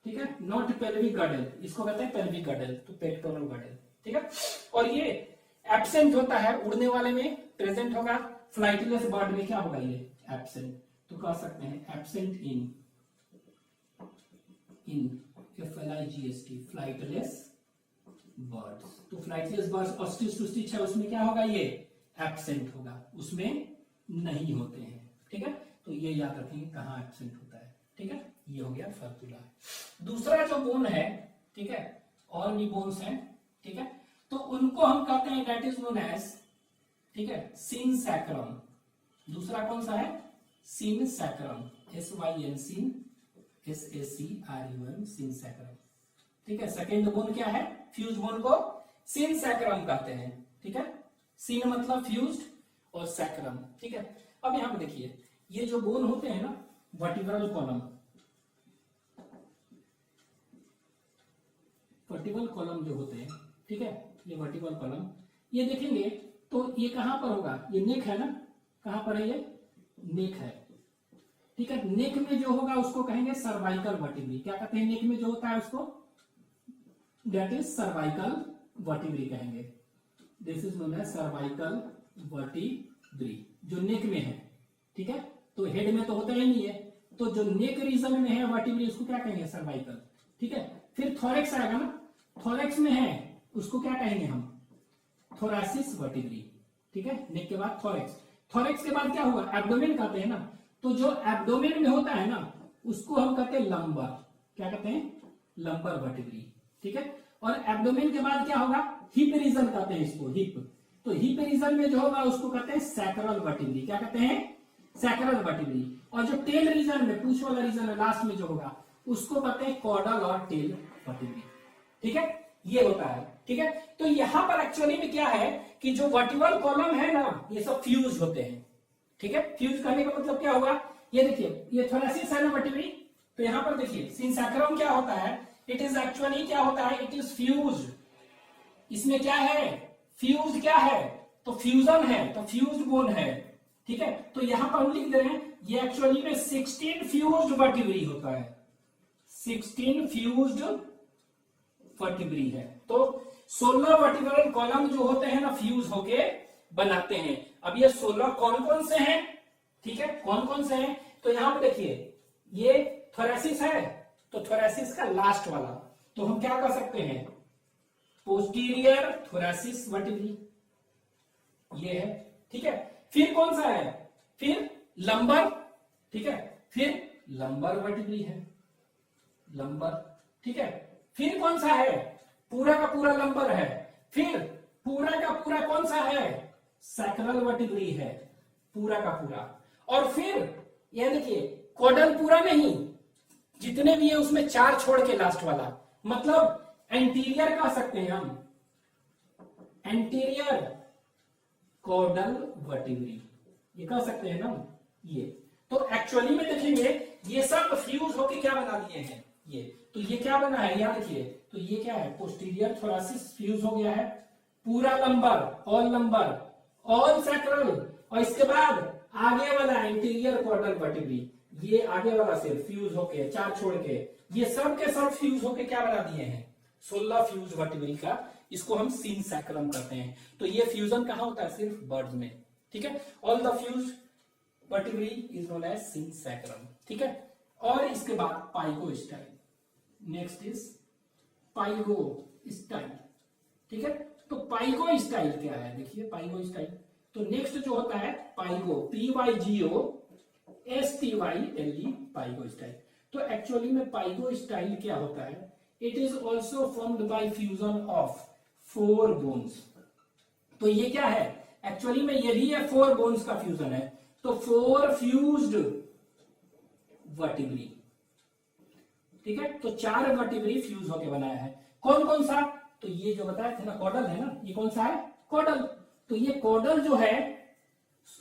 ठीक है, नॉट पेल्विक गॉडल, इसको कहते हैं पेल्विक गॉडल, तो पेक्टोरल गॉडल। ठीक है, और ये एब्सेंट होता है, उड़ने वाले में प्रेजेंट होगा, फ्लाइटलेस बर्ड में क्या होगा? ये एब्सेंट। तो कह सकते हैं absent in in FLIGST flightless birds. तो फ्लाइटलेस बर्ड्स ऑस्ट्रिच टू स्टिच है, उसमें क्या होगा, ये एब्सेंट होगा, उसमें नहीं होते हैं। ठीक है, तो ये याद रखेंगे कहाँ एब्सेंट होता है। ठीक है, ये हो गया फर्कुला। दूसरा जो बोन है, ठीक है, और भी बोन्स हैं, ठीक है, तो उनको हम कहते हैं दैट इज नोन एज, ठीक है, सिनसैक्रम। दूसरा कौन सा है, सिनसैक्रम, SYN सिन SACRUM सिनसैक्रम। ठीक है, सेकेंड बोन क्या है, फ्यूज बोन को सिनसैक्रम कहते हैं। ठीक है, सिन मतलब फ्यूज्ड और सैक्रम। ठीक है, अब यहां पे देखिए ये जो बोन होते हैं ना, वर्टिब्रल कॉलम, वर्टिब्रल कॉलम जो होते हैं, ठीक है, ये वर्टिब्रल कॉलम, ये देखेंगे तो ये कहां पर होगा, ये नेक है ना, कहां पर है, ये नेक है। ठीक है, नेक में जो होगा उसको कहेंगे सर्वाइकल वर्टिब्री। क्या कहते हैं, नेक में जो होता है उसको दैट इज सर्वाइकल वर्टिब्री कहेंगे। This is known as cervical vertebrae, जो नेक में है। ठीक है, तो हेड में तो होता ही नहीं है, तो जो नेक रीजन में है वर्टिब्री उसको क्या कहेंगे, सर्वाइकल। ठीक है, फिर थोरेक्स आएगा ना, थोरेक्स में है उसको क्या कहेंगे हम, थोरैसिस वर्टिब्री। ठीक है, नेक के बाद थोरेक्स, थोरेक्स के बाद क्या होगा, एब्डोमेन कहते हैं ना, तो जो एब्डोमेन में होता है ना उसको हम कहते हैं लंबर। क्या कहते हैं, लंबर वर्टिब्री। ठीक है, और एब्डोमेन के बाद क्या होगा, हिप रीजन कहते हैं इसको, हिप। तो हिप रीजन में जो होगा उसको कहते हैं सैक्रल वर्टिब्री। क्या कहते हैं, सैक्रल वर्टिब्री। और जो टेल रीजन में, पूंछ वाला रीजन है लास्ट में जो होगा उसको कहते हैं कॉर्डल और टेल वर्टिब्री। ठीक है, ये होता है। ठीक है, तो यहां पर एक्चुअली में क्या है कि जो वर्टिब्रल कॉलम है ना, ये सब फ्यूज होते हैं। ठीक है, फ्यूज करने का मतलब क्या होगा, ये देखिए ये थोरैसिस है ना वर्टिब्री, तो यहां पर देखिए सिनसैक्रम क्या होता है, इट इज एक्चुअली क्या होता है, इट इज फ्यूज। इसमें क्या है, फ्यूज क्या है, तो फ्यूजन है, तो फ्यूज बोन है। ठीक है, तो यहां पर हम लिख दे रहे हैं ये एक्चुअली में 16 फ्यूज्ड वर्टिब्री होता है, 16 फ्यूज्ड वर्टिब्री है। तो 16 वर्टिब्रल कॉलम जो होते हैं ना फ्यूज होके बनाते हैं। अब ये 16 कौन कौन से हैं, ठीक है, कौन कौन से हैं, तो यहां पे देखिए ये थोरैसिस है, तो थोरैसिस का लास्ट वाला, तो हम क्या कर सकते हैं, पोस्टीरियर थोरैसिस वर्टिब्री, ये है। ठीक है, फिर कौन सा है, फिर लंबर। ठीक है, फिर लंबर वर्टिब्री है, लंबर। ठीक है, फिर कौन सा है, पूरा का पूरा लंबर है, फिर पूरा का पूरा कौन सा है, सैक्रल वर्टिब्री है, पूरा का पूरा। और फिर ये देखिए कॉर्डल पूरा नहीं, जितने भी है उसमें 4 छोड़ के लास्ट वाला, मतलब एंटीरियर कह सकते हैं हम, एंटीरियर कॉर्डल वर्टिब्री, ये कह सकते हैं ना ये। तो एक्चुअली में देखेंगे ये सब फ्यूज होके क्या बना दिए हैं, ये तो ये क्या बना है, यहां देखिए, तो ये क्या है, पोस्टीरियर थोरैसिस फ्यूज हो गया है, पूरा लंबर, ऑल सैक्रल, और इसके बाद आगे वाला एंटीरियर कॉर्डल वर्टिब्री, ये आगे वाला से फ्यूज होके 4 छोड़ के, ये सब के सब फ्यूज होके क्या बना दिए हैं, 16 फ्यूज वर्टिब्री का, इसको हम सिनसैक्रम कहते हैं। तो ये फ्यूजन कहां होता है, सिर्फ बर्ड्स में। ठीक है, all the fuse vertebrae is known as synsacrum. ठीक है, और इसके बाद pygostyle, next is pygostyle. ठीक है, तो पाइगो स्टाइल क्या है, देखिए पाइगो स्टाइल, तो नेक्स्ट जो होता है pygo, PYGO STYLE, pygo style. तो एक्चुअली में पाइगो स्टाइल क्या होता है, it is also formed by fusion of 4 bones. तो ये क्या है, एक्चुअली में ये भी है 4 बोन्स का फ्यूजन है, तो 4 फ्यूज्ड वर्टिब्री। ठीक है, तो 4 वर्टिब्री फ्यूज होके बनाया है। कौन कौन सा, तो ये जो बताया था ना कॉर्डल है ना, ये कौन सा है, कॉर्डल। तो ये कॉर्डल जो है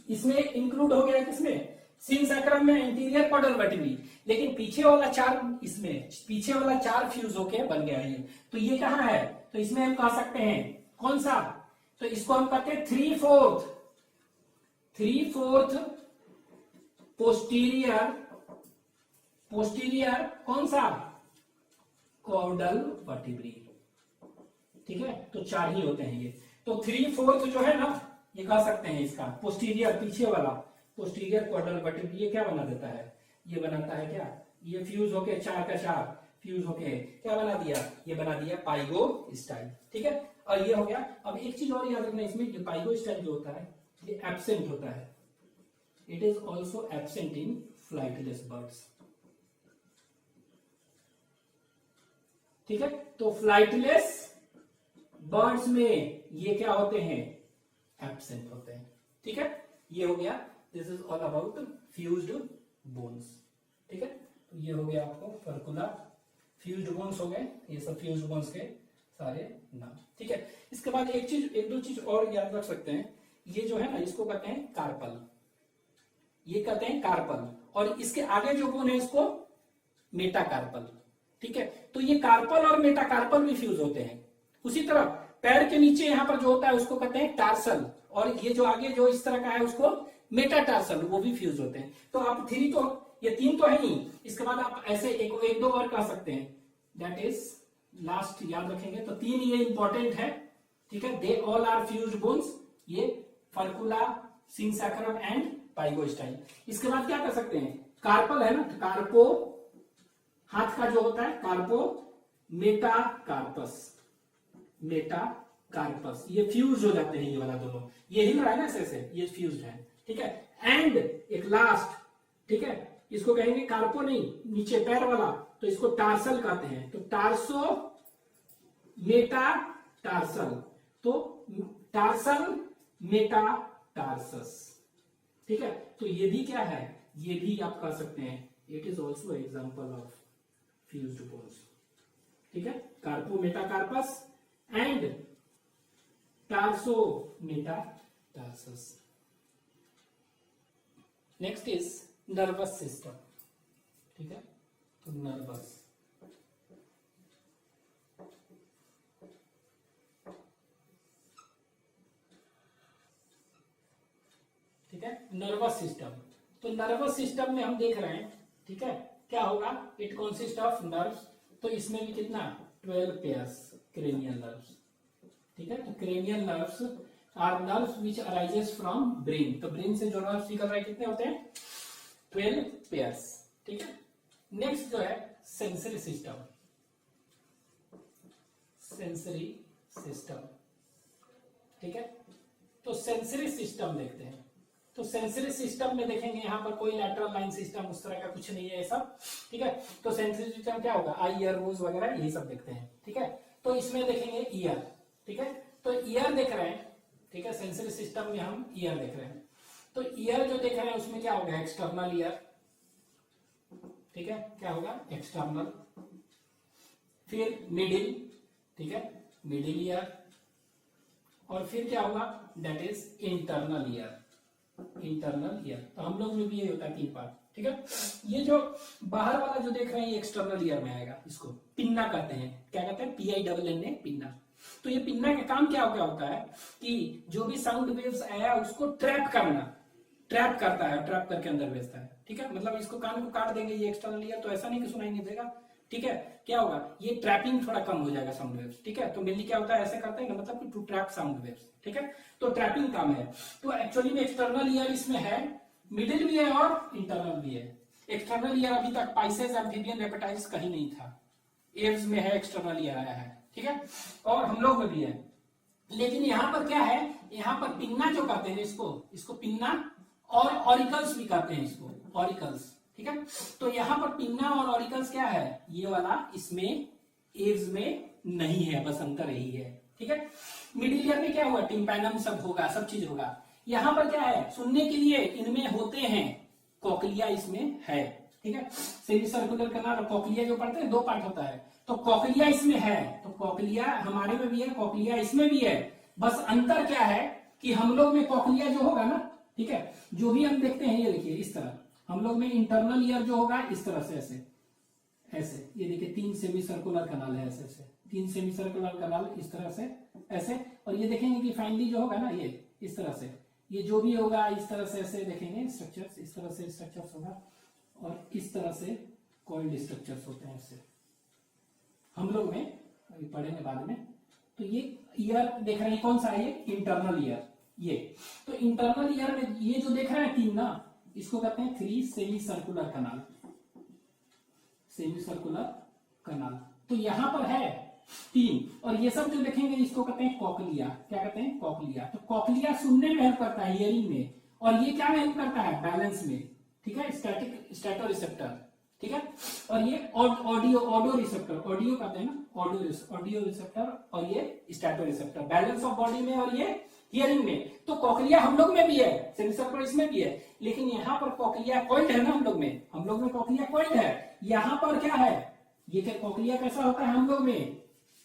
इसमें इंक्लूड हो गया किसमें, सिनसैक्रम में एंटीरियर कॉर्डल वर्टिब्री, लेकिन पीछे वाला 4, इसमें पीछे वाला 4 फ्यूज होके बन गया है। तो ये कहां है, तो इसमें हम कह सकते हैं कौन सा, तो इसको हम कहते हैं 3/4 पोस्टीरियर कौन सा, कॉर्डल वर्टिब्री। ठीक है, तो 4 ही होते हैं ये, तो 3/4 जो है ना, ये कह सकते हैं इसका पोस्टीरियर, पीछे वाला पोस्टीरियर कॉर्डल वर्टिब्री, ये क्या बना देता है, ये बनाता है क्या, ये फ्यूज होके 4 का 4, फ्यूज होके क्या बना दिया, ये बना दिया पाइगो स्टाइल, ठीक है। और ये हो गया। अब एक चीज और याद रखना इसमें, ये पाइगो स्टाइल जो होता है ये एब्सेंट होता है, it is also absent in flightless birds, ठीक है। तो फ्लाइटलेस बर्ड्स में ये क्या होते हैं, एब्सेंट होते हैं, ठीक है। ये हो गया, this is all about fused bones, ठीक है। तो ये हो गया आपको फर्कुला, फ्यूज्ड बोन्स हो गए, ये सब फ्यूज्ड बोन्स के सारे नाम, ठीक है। इसके बाद एक दो चीज और याद रख सकते हैं, ये जो है ना इसको कहते हैं कार्पल, ये कहते हैं कार्पल, और इसके आगे जो बोन है इसको मेटाकार्पल, ठीक है। तो ये कार्पल और मेटाकार्पल भी फ्यूज होते हैं। उसी तरह पैर के नीचे यहां पर जो होता है उसको कहते हैं टार्सल, और ये जो आगे जो इस तरह का है उसको मेटाटार्सल, वो भी फ्यूज होते हैं। तो आप थ्री तो ये तीन तो है ही, इसके बाद आप ऐसे एक दो और कह सकते हैं, दैट इज लास्ट याद रखेंगे। तो तीन ये इंपॉर्टेंट है, ठीक है। They all are fused bones, ये फर्कुला, सिंसैकरम एंड पाइगोस्टाइल। इसके बाद क्या कर सकते हैं, कार्पल है ना, कार्पो हाथ का जो होता है कार्पो, मेटाकार्पस, मेटाकार्पस, ये फ्यूज हो जाते हैं, ये वाला दोनों, ये हिल रहा है ना ऐसे, ये फ्यूज्ड है, ठीक है। एंड एक लास्ट, ठीक है, इसको कहेंगे कार्पो नहीं, नीचे पैर वाला, तो इसको टार्सल कहते हैं। तो टार्सो मेटाटार्सल, तो टार्सल मेटाटार्सस, ठीक है। तो ये भी क्या है, ये भी आप कह सकते हैं, it is also example of fused bones, ठीक है। Carpometacarpus and tarsometatarsus. Next is nervous system, ठीक है। तो नर्वस, ठीक है, नर्वस सिस्टम। तो नर्वस सिस्टम में हम देख रहे हैं, ठीक है, क्या होगा, इट कंसिस्ट ऑफ नर्व्स। तो इसमें भी कितना 12 पेयर्स क्रेनियल नर्व्स, ठीक है। तो cranial nerves are nerves which arises from brain, तो ब्रेन से जो नर्व्स निकल रहे हैं कितने होते हैं, 12 पेयर्स, ठीक है। नेक्स्ट जो है सेंसरी सिस्टम, सेंसरी सिस्टम, ठीक है। तो सेंसरी सिस्टम देखते हैं। तो सेंसरी सिस्टम में देखेंगे यहाँ पर कोई लैटरल लाइन सिस्टम उस तरह का कुछ नहीं है ये सब, ठीक है। तो सेंसरी सिस्टम क्या होगा, आई, ईयर, नोज वगैरह यही सब देखते हैं, ठीक है। तो इसमें देखेंगे ईयर, ठीक है। तो ईयर देख रहे हैं, ठीक है, सेंसरी सिस्टम में हम ईयर देख रहे हैं। तो ईयर जो देख रहे हैं उसमें क्या होगा, एक्सटर्नल ईयर, ठीक है, क्या होगा एक्सटर्नल, फिर मिडिल, ठीक है, मिडिल ईयर, और फिर क्या होगा, that is internal ear, internal ear. तो हम लोग में भी ये होता है 3 पार्ट, ठीक है। ये जो बाहर वाला जो देख रहे हैं ये एक्सटर्नल ईयर में आएगा, इसको पिन्ना कहते हैं, क्या कहते हैं, PINNA, पिन्ना। तो ये पिन्ना का काम क्या होता है कि जो भी साउंड वेव्स आया उसको ट्रैप करना, ट्रैप करता है, ट्रैप करके अंदर भेजता है, ठीक है। मतलब इसको कान को काट देंगे ये एक्सटर्नल ईयर, तो ऐसा नहीं कि सुनाई नहीं देगा, ठीक है। क्या होगा, ये ट्रैपिंग थोड़ा कम हो जाएगा साउंड वेव्स, ठीक है। तो मेनली क्या होता है, ऐसे करते हैं ना, मतलब टू ट्रैप साउंड वेव्स, ठीक है। तो ट्रैपिंग कम है। तो एक्चुअली में एक्सटर्नल ईयर इसमें है, मिडिल भी है और इंटरनल भी है। एक्सटर्नल ईयर अभी तक पाइसेस, एम्फीबियन, रेप्टाइल्स कहीं नहीं था, एव्स में है एक्सटर्नल ईयर आया है, ठीक है, और हम लोग में भी है। लेकिन यहाँ पर क्या है, यहाँ पर पिन्ना जो कहते हैं इसको पिन्ना और ऑरिकल्स भी कहते हैं, इसको ऑरिकल्स, ठीक है। तो यहाँ पर पिन्ना और ऑरिकल्स क्या है, ये वाला इसमें एव्स में नहीं है, बस अंतर यही है, ठीक है। मिडिल ईयर में क्या हुआ, टिम्पैनम सब होगा, सब चीज होगा। यहाँ पर क्या है, सुनने के लिए इनमें होते हैं, कॉकलिया इसमें है, ठीक है। सेमी सर्कुलर कनाल और कॉकलिया जो पढ़ते हैं 2 पार्ट होता है। तो कॉकलिया इसमें है, तो कॉकलिया हमारे में भी है, कॉकलिया इसमें भी है। बस अंतर क्या है कि हम लोग में कॉकलिया जो होगा ना, ठीक है, जो भी हम देखते हैं, ये देखिए इस तरह, हम लोग में इंटरनल ईयर जो होगा इस तरह से, ऐसे ऐसे, ये देखिए 3 सेमी सर्कुलर कनाल है, ऐसे ऐसे 3 सेमी सर्कुलर कनाल इस तरह से ऐसे। और ये देखेंगे कि फाइनली जो होगा ना, ये इस तरह से, ये जो भी होगा इस तरह से ऐसे देखेंगे स्ट्रक्चर्स, इस तरह से स्ट्रक्चर्स होगा, और इस तरह से कॉइल्ड स्ट्रक्चर्स होते हैं इससे, हम लोग में अभी पढ़ेंगे बाद में। तो ये ईयर देख रहे हैं, कौन सा है, ये इंटरनल ईयर, ये। तो इंटरनल ईयर में ये जो देख रहे हैं 3 ना, इसको कहते हैं 3 सेमी सर्कुलर कनाल, सेमी सर्कुलर कनाल। तो यहां पर है 3, और ये सब जो देखेंगे इसको कहते हैं कॉकलिया। क्या कहते हैं? कॉकलिया। तो कॉकलिया सुनने में हेल्प करता है, हियरिंग में, और ये क्या में हेल्प करता है? बैलेंस में। ठीक है, स्टैटो रिसेप्टर। ठीक है, और ये ऑडियो रिसेप्टर, ऑडियो कहते हैं ना, ऑडियो रिसेप्टर, और ये स्टैटो रिसेप्टर, बैलेंस ऑफ बॉडी में और ये हियरिंग में। तो कॉकलिया हम लोग में भी है, सेमिसर्कुलर इसमें भी है, लेकिन यहाँ पर कॉकलिया कॉइल्ड है ना, हम लोग में कॉकलिया कॉइल्ड है। यहाँ पर क्या है? ये कॉकलिया कैसा होता है? हम लोग में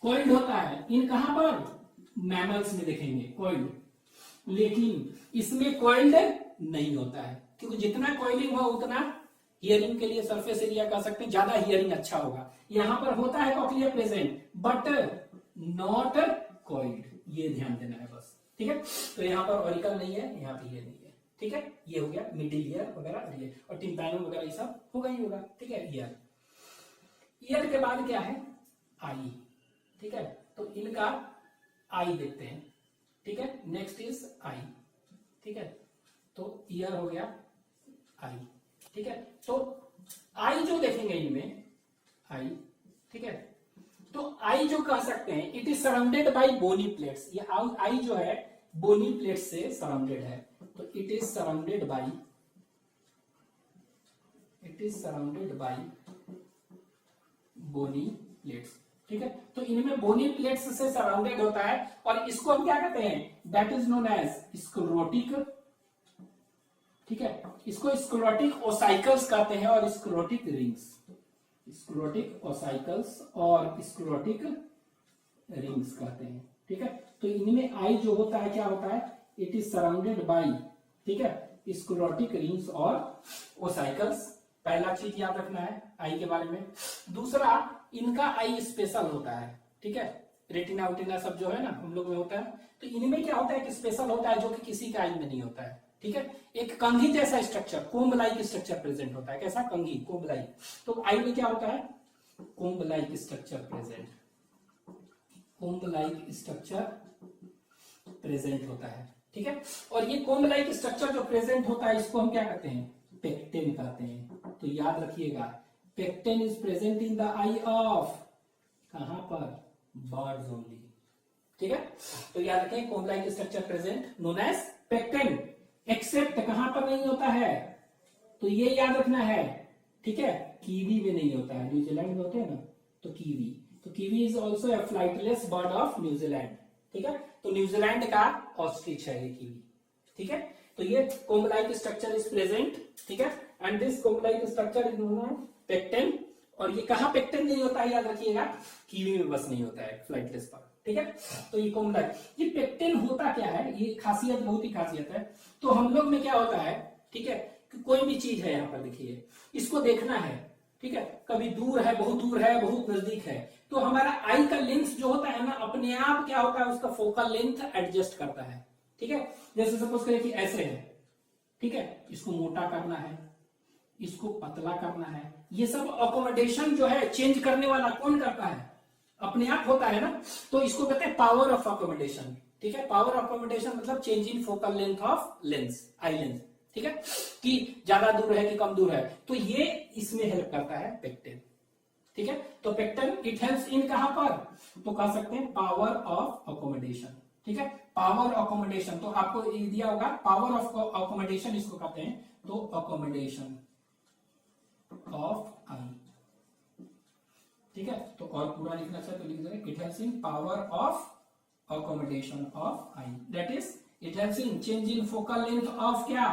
कॉइल्ड होता है। इन कहां पर? मैमल्स में देखेंगे कॉइल्ड, लेकिन इसमें कॉइल्ड नहीं होता है, क्योंकि जितना कॉइलिंग हो उतना हियरिंग के लिए सरफेस एरिया कह सकते हैं ज्यादा हियरिंग अच्छा होगा। यहां पर होता है cochlea present, but not coiled, ये ध्यान देना है बस। ठीक है, तो यहाँ पर ऑरिकल नहीं है, यहाँ पे ये नहीं है। ठीक है, ये हो गया मिडिल ईयर वगैरह, और ये और टिम्पैनम वगैरह ये सब होगा ही होगा। ठीक है, ईयर के बाद क्या है? आई। ठीक है, तो इनका आई देखते हैं। ठीक है, नेक्स्ट इज आई। ठीक है, तो ईयर हो गया, आई। ठीक है, तो आई जो देखेंगे इनमें, आई। ठीक है, तो आई जो कह सकते हैं, it is surrounded by bony plates. ये आई जो है बोनी प्लेट से सराउंडेड है, तो it is surrounded by bony plates. ठीक है, तो इनमें बोनी प्लेट्स से सराउंडेड होता है, और इसको हम क्या कहते हैं? That is known as sclerotic. ठीक है, इसको स्क्लेरोटिक ओसाइकल्स कहते हैं, और स्क्लेरोटिक रिंग्स, स्क्लेरोटिक ओसाइकल्स और स्क्लेरोटिक रिंग्स कहते हैं। ठीक है, तो इनमें आई जो होता है क्या होता है? इट इज सराउंडेड बाय, ठीक है, स्क्लेरोटिक रिंग्स और ओसाइकल्स। पहला चीज याद रखना है आई के बारे में। दूसरा, इनका आई स्पेशल होता है। ठीक है, रेटिना उटिना सब जो है ना हम लोग में होता है, तो इनमें क्या होता है कि स्पेशल होता है, जो कि किसी का आई में नहीं होता है। ठीक है, एक कंघी जैसा structure, comb like structure present होता है। कैसा? कंघी, कोम्ब लाइक। तो आई में क्या होता है? Comb like structure present, comb like structure present होता है। ठीक है, और ये कोम्ब लाइक स्ट्रक्चर जो प्रेजेंट होता है, इसको हम क्या कहते हैं? पेक्टेन कहते हैं। तो याद रखिएगा, pecten is present in the eye of, कहां पर? Birds only. ठीक है, तो याद रखें, comb like structure present known as pecten. Except कहां पर नहीं होता है? तो ये याद रखना है। ठीक है, कीवी में नहीं होता है, न्यूजीलैंड में होते हैं ना, तो कीवी। तो kiwi is also a flightless bird of New Zealand. ठीक है, तो न्यूजीलैंड का ऑस्ट्रिच है ये कीवी। ठीक है, तो ये comb like structure is present. ठीक है, and this comb like structure is known as pecten. और ये कहां पेक्टेन नहीं होता है? याद रखिएगा, कीवी में बस नहीं होता है, फ्लाइटलेस पर। ठीक है, तो ये कोम्ब लाइक, ये पेक्टेन होता क्या है? ये खासियत, बहुत ही खासियत है। तो हम लोग में क्या होता है? ठीक है, कि कोई भी चीज है, यहाँ पर देखिए, इसको देखना है। ठीक है, कभी दूर है, बहुत नजदीक है, तो हमारा आई का लेंथ जो होता है ना, अपने आप क्या होता है? उसका फोकल लेंथ एडजस्ट करता है। ठीक है, जैसे सपोज करें कि ऐसे है। ठीक है, इसको मोटा करना है, इसको पतला करना है, ये सब अकोमोडेशन जो है चेंज करने वाला कौन करता है? अपने आप होता है ना। तो इसको कहते हैं पावर ऑफ अकोमोडेशन। ठीक है, पावर ऑफ अकोमोडेशन मतलब change in focal length of lens, eye lens. ठीक है, कि ज्यादा दूर है कि कम दूर है, तो ये इसमें हेल्प करता है पेक्टेन। ठीक है, तो पेक्टेन इट हेल्प्स इन कहां पर? तो कह सकते हैं पावर ऑफ अकोमोडेशन। ठीक है, पावर अकोमोडेशन, तो आपको ये दिया होगा पावर ऑफ अकोमोडेशन, इसको कहते हैं। तो अकोमोडेशन ऑफ आई। ठीक है, तो और पूरा लिखना चाहिए तो लिख देंगे, it helps in power of accommodation of eye, that is it helps in change in focal length of क्या?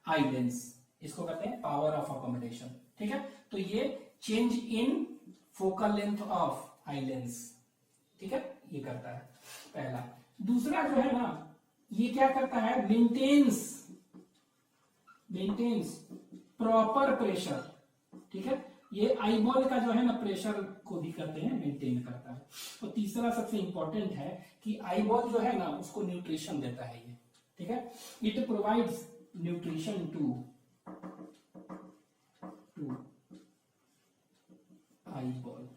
Eye lens. इसको कहते हैं पावर ऑफ अकोमोडेशन। ठीक है, तो ये change in focal length of eye lens. ठीक है, ये करता है पहला। दूसरा जो है ना, ये क्या करता है? Maintains proper pressure. ठीक है, ये आईबॉल का जो है ना प्रेशर को भी करते हैं, मेंटेन करता है। तो तीसरा सबसे इंपॉर्टेंट है कि आईबॉल जो है ना, उसको न्यूट्रिशन देता है ये। ठीक है, it provides nutrition to eyeball.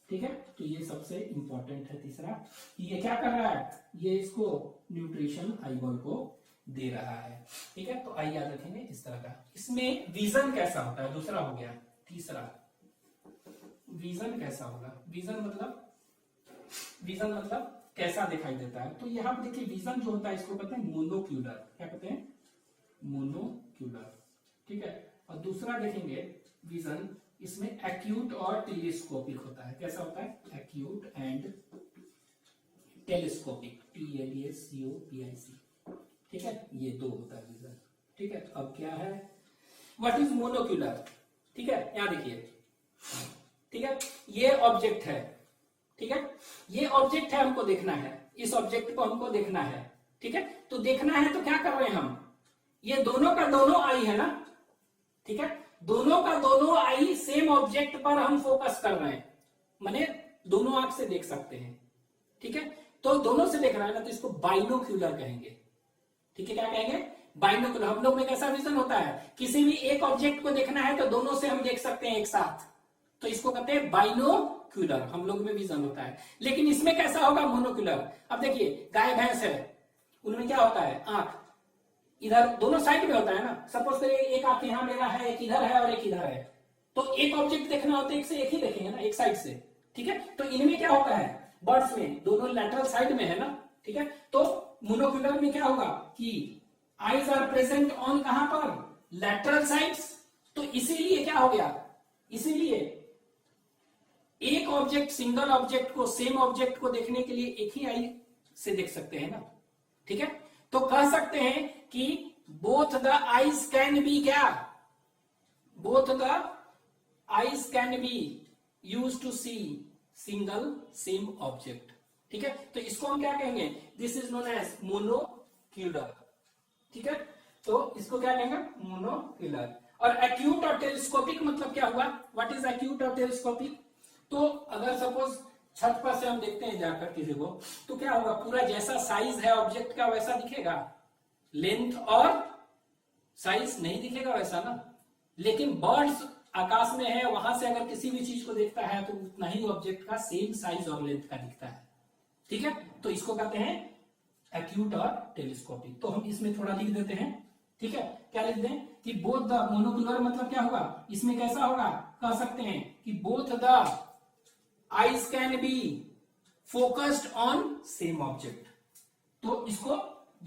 ठीक है, तो ये सबसे इंपॉर्टेंट है तीसरा, ये क्या कर रहा है? ये इसको न्यूट्रिशन आईबॉल को दे रहा है। ठीक है, तो आई याद रखेंगे इस तरह का। इसमें विजन कैसा होता है? दूसरा हो गया। तीसरा, विजन कैसा होगा, विजन मतलब कैसा दिखाई देता है। तो यहाँ पे देखिए विजन जो होता है इसको कहते हैं मोनोक्यूलर, क्या कहते हैं, मोनोक्यूलर, ठीक है। और दूसरा देखेंगे विजन, इसमें एक्यूट और टेलीस्कोपिक होता है। कैसा होता है, एक्यूट एंड टेलीस्कोपिक, TLESCOPIC, ठीक है, ये दो होता है विजन, ठीक है। अब क्या है, व्हाट इज मोनोक्यूलर, ठीक है, यहां देखिए, ठीक है, ये ऑब्जेक्ट है, ठीक है, ये ऑब्जेक्ट है, हमको देखना है, इस ऑब्जेक्ट को हमको देखना है, ठीक है। तो देखना है तो क्या कर रहे हैं हम, ये दोनों का दोनों आई है ना, ठीक है, दोनों का दोनों आई सेम ऑब्जेक्ट पर हम फोकस कर रहे हैं, माने दोनों आंख से देख सकते हैं, ठीक है। तो दोनों से देख रहा है ना, तो इसको बाइनोक्यूलर कहेंगे, ठीक है। क्या कहेंगे, बाइनोक्यूलर। हम लोग में कैसा विजन होता है, किसी भी एक ऑब्जेक्ट को देखना है तो दोनों से हम देख सकते हैं एक साथ, तो इसको कहते हैं बाइनोक्यूलर, हम लोग में विजन होता है। लेकिन इसमें कैसा होगा, मोनोक्यूलर। अब देखिए गाय भैंस है, उनमें क्या होता है, आंख इधर दोनों साइड में होता है ना, सपोज करिए एक आंख यहां मेरा है, एक इधर है और एक इधर है, तो एक ऑब्जेक्ट देखना होता है एक से एक ही देखेंगे ना, एक साइड से, ठीक है। तो इनमें क्या होता है, बर्ड्स में दोनों लैटरल साइड में है ना, ठीक है। तो मोनोक्यूलर में क्या होगा कि आईज आर प्रेजेंट ऑन कहां पर, लैटरल साइड्स। तो इसीलिए क्या हो गया, इसीलिए एक ऑब्जेक्ट, सिंगल ऑब्जेक्ट को, सेम ऑब्जेक्ट को देखने के लिए एक ही आई से देख सकते हैं ना, ठीक है। तो कह सकते हैं कि both the eyes can be, क्या, both the eyes can be use to see single same object, ठीक है। तो इसको हम क्या कहेंगे, this is known as monocular, ठीक है। तो इसको क्या कहेंगे, मोनोक्यूलर। और एक्यूट और टेलीस्कोपिक मतलब क्या हुआ, व्हाट इज एक्यूट और टेलीस्कोपिक। तो अगर सपोज छत पर से हम देखते हैं जाकर किसी को, तो क्या होगा, पूरा जैसा साइज है ऑब्जेक्ट का वैसा दिखेगा, लेंथ और साइज नहीं दिखेगा वैसा ना। लेकिन बर्ड्स आकाश में है, वहां से अगर किसी भी चीज को देखता है तो उतना ही ऑब्जेक्ट का सेम साइज और लेंथ का दिखता है, ठीक है। तो इसको कहते हैं एक्यूट और टेलीस्कोपिक। तो हम इसमें थोड़ा लिख देते हैं, ठीक है। क्या लिख दें कि बोथ द, मोनोक्यूलर मतलब क्या होगा, इसमें कैसा होगा, कह सकते हैं कि both the eyes can B focused on same object, तो इसको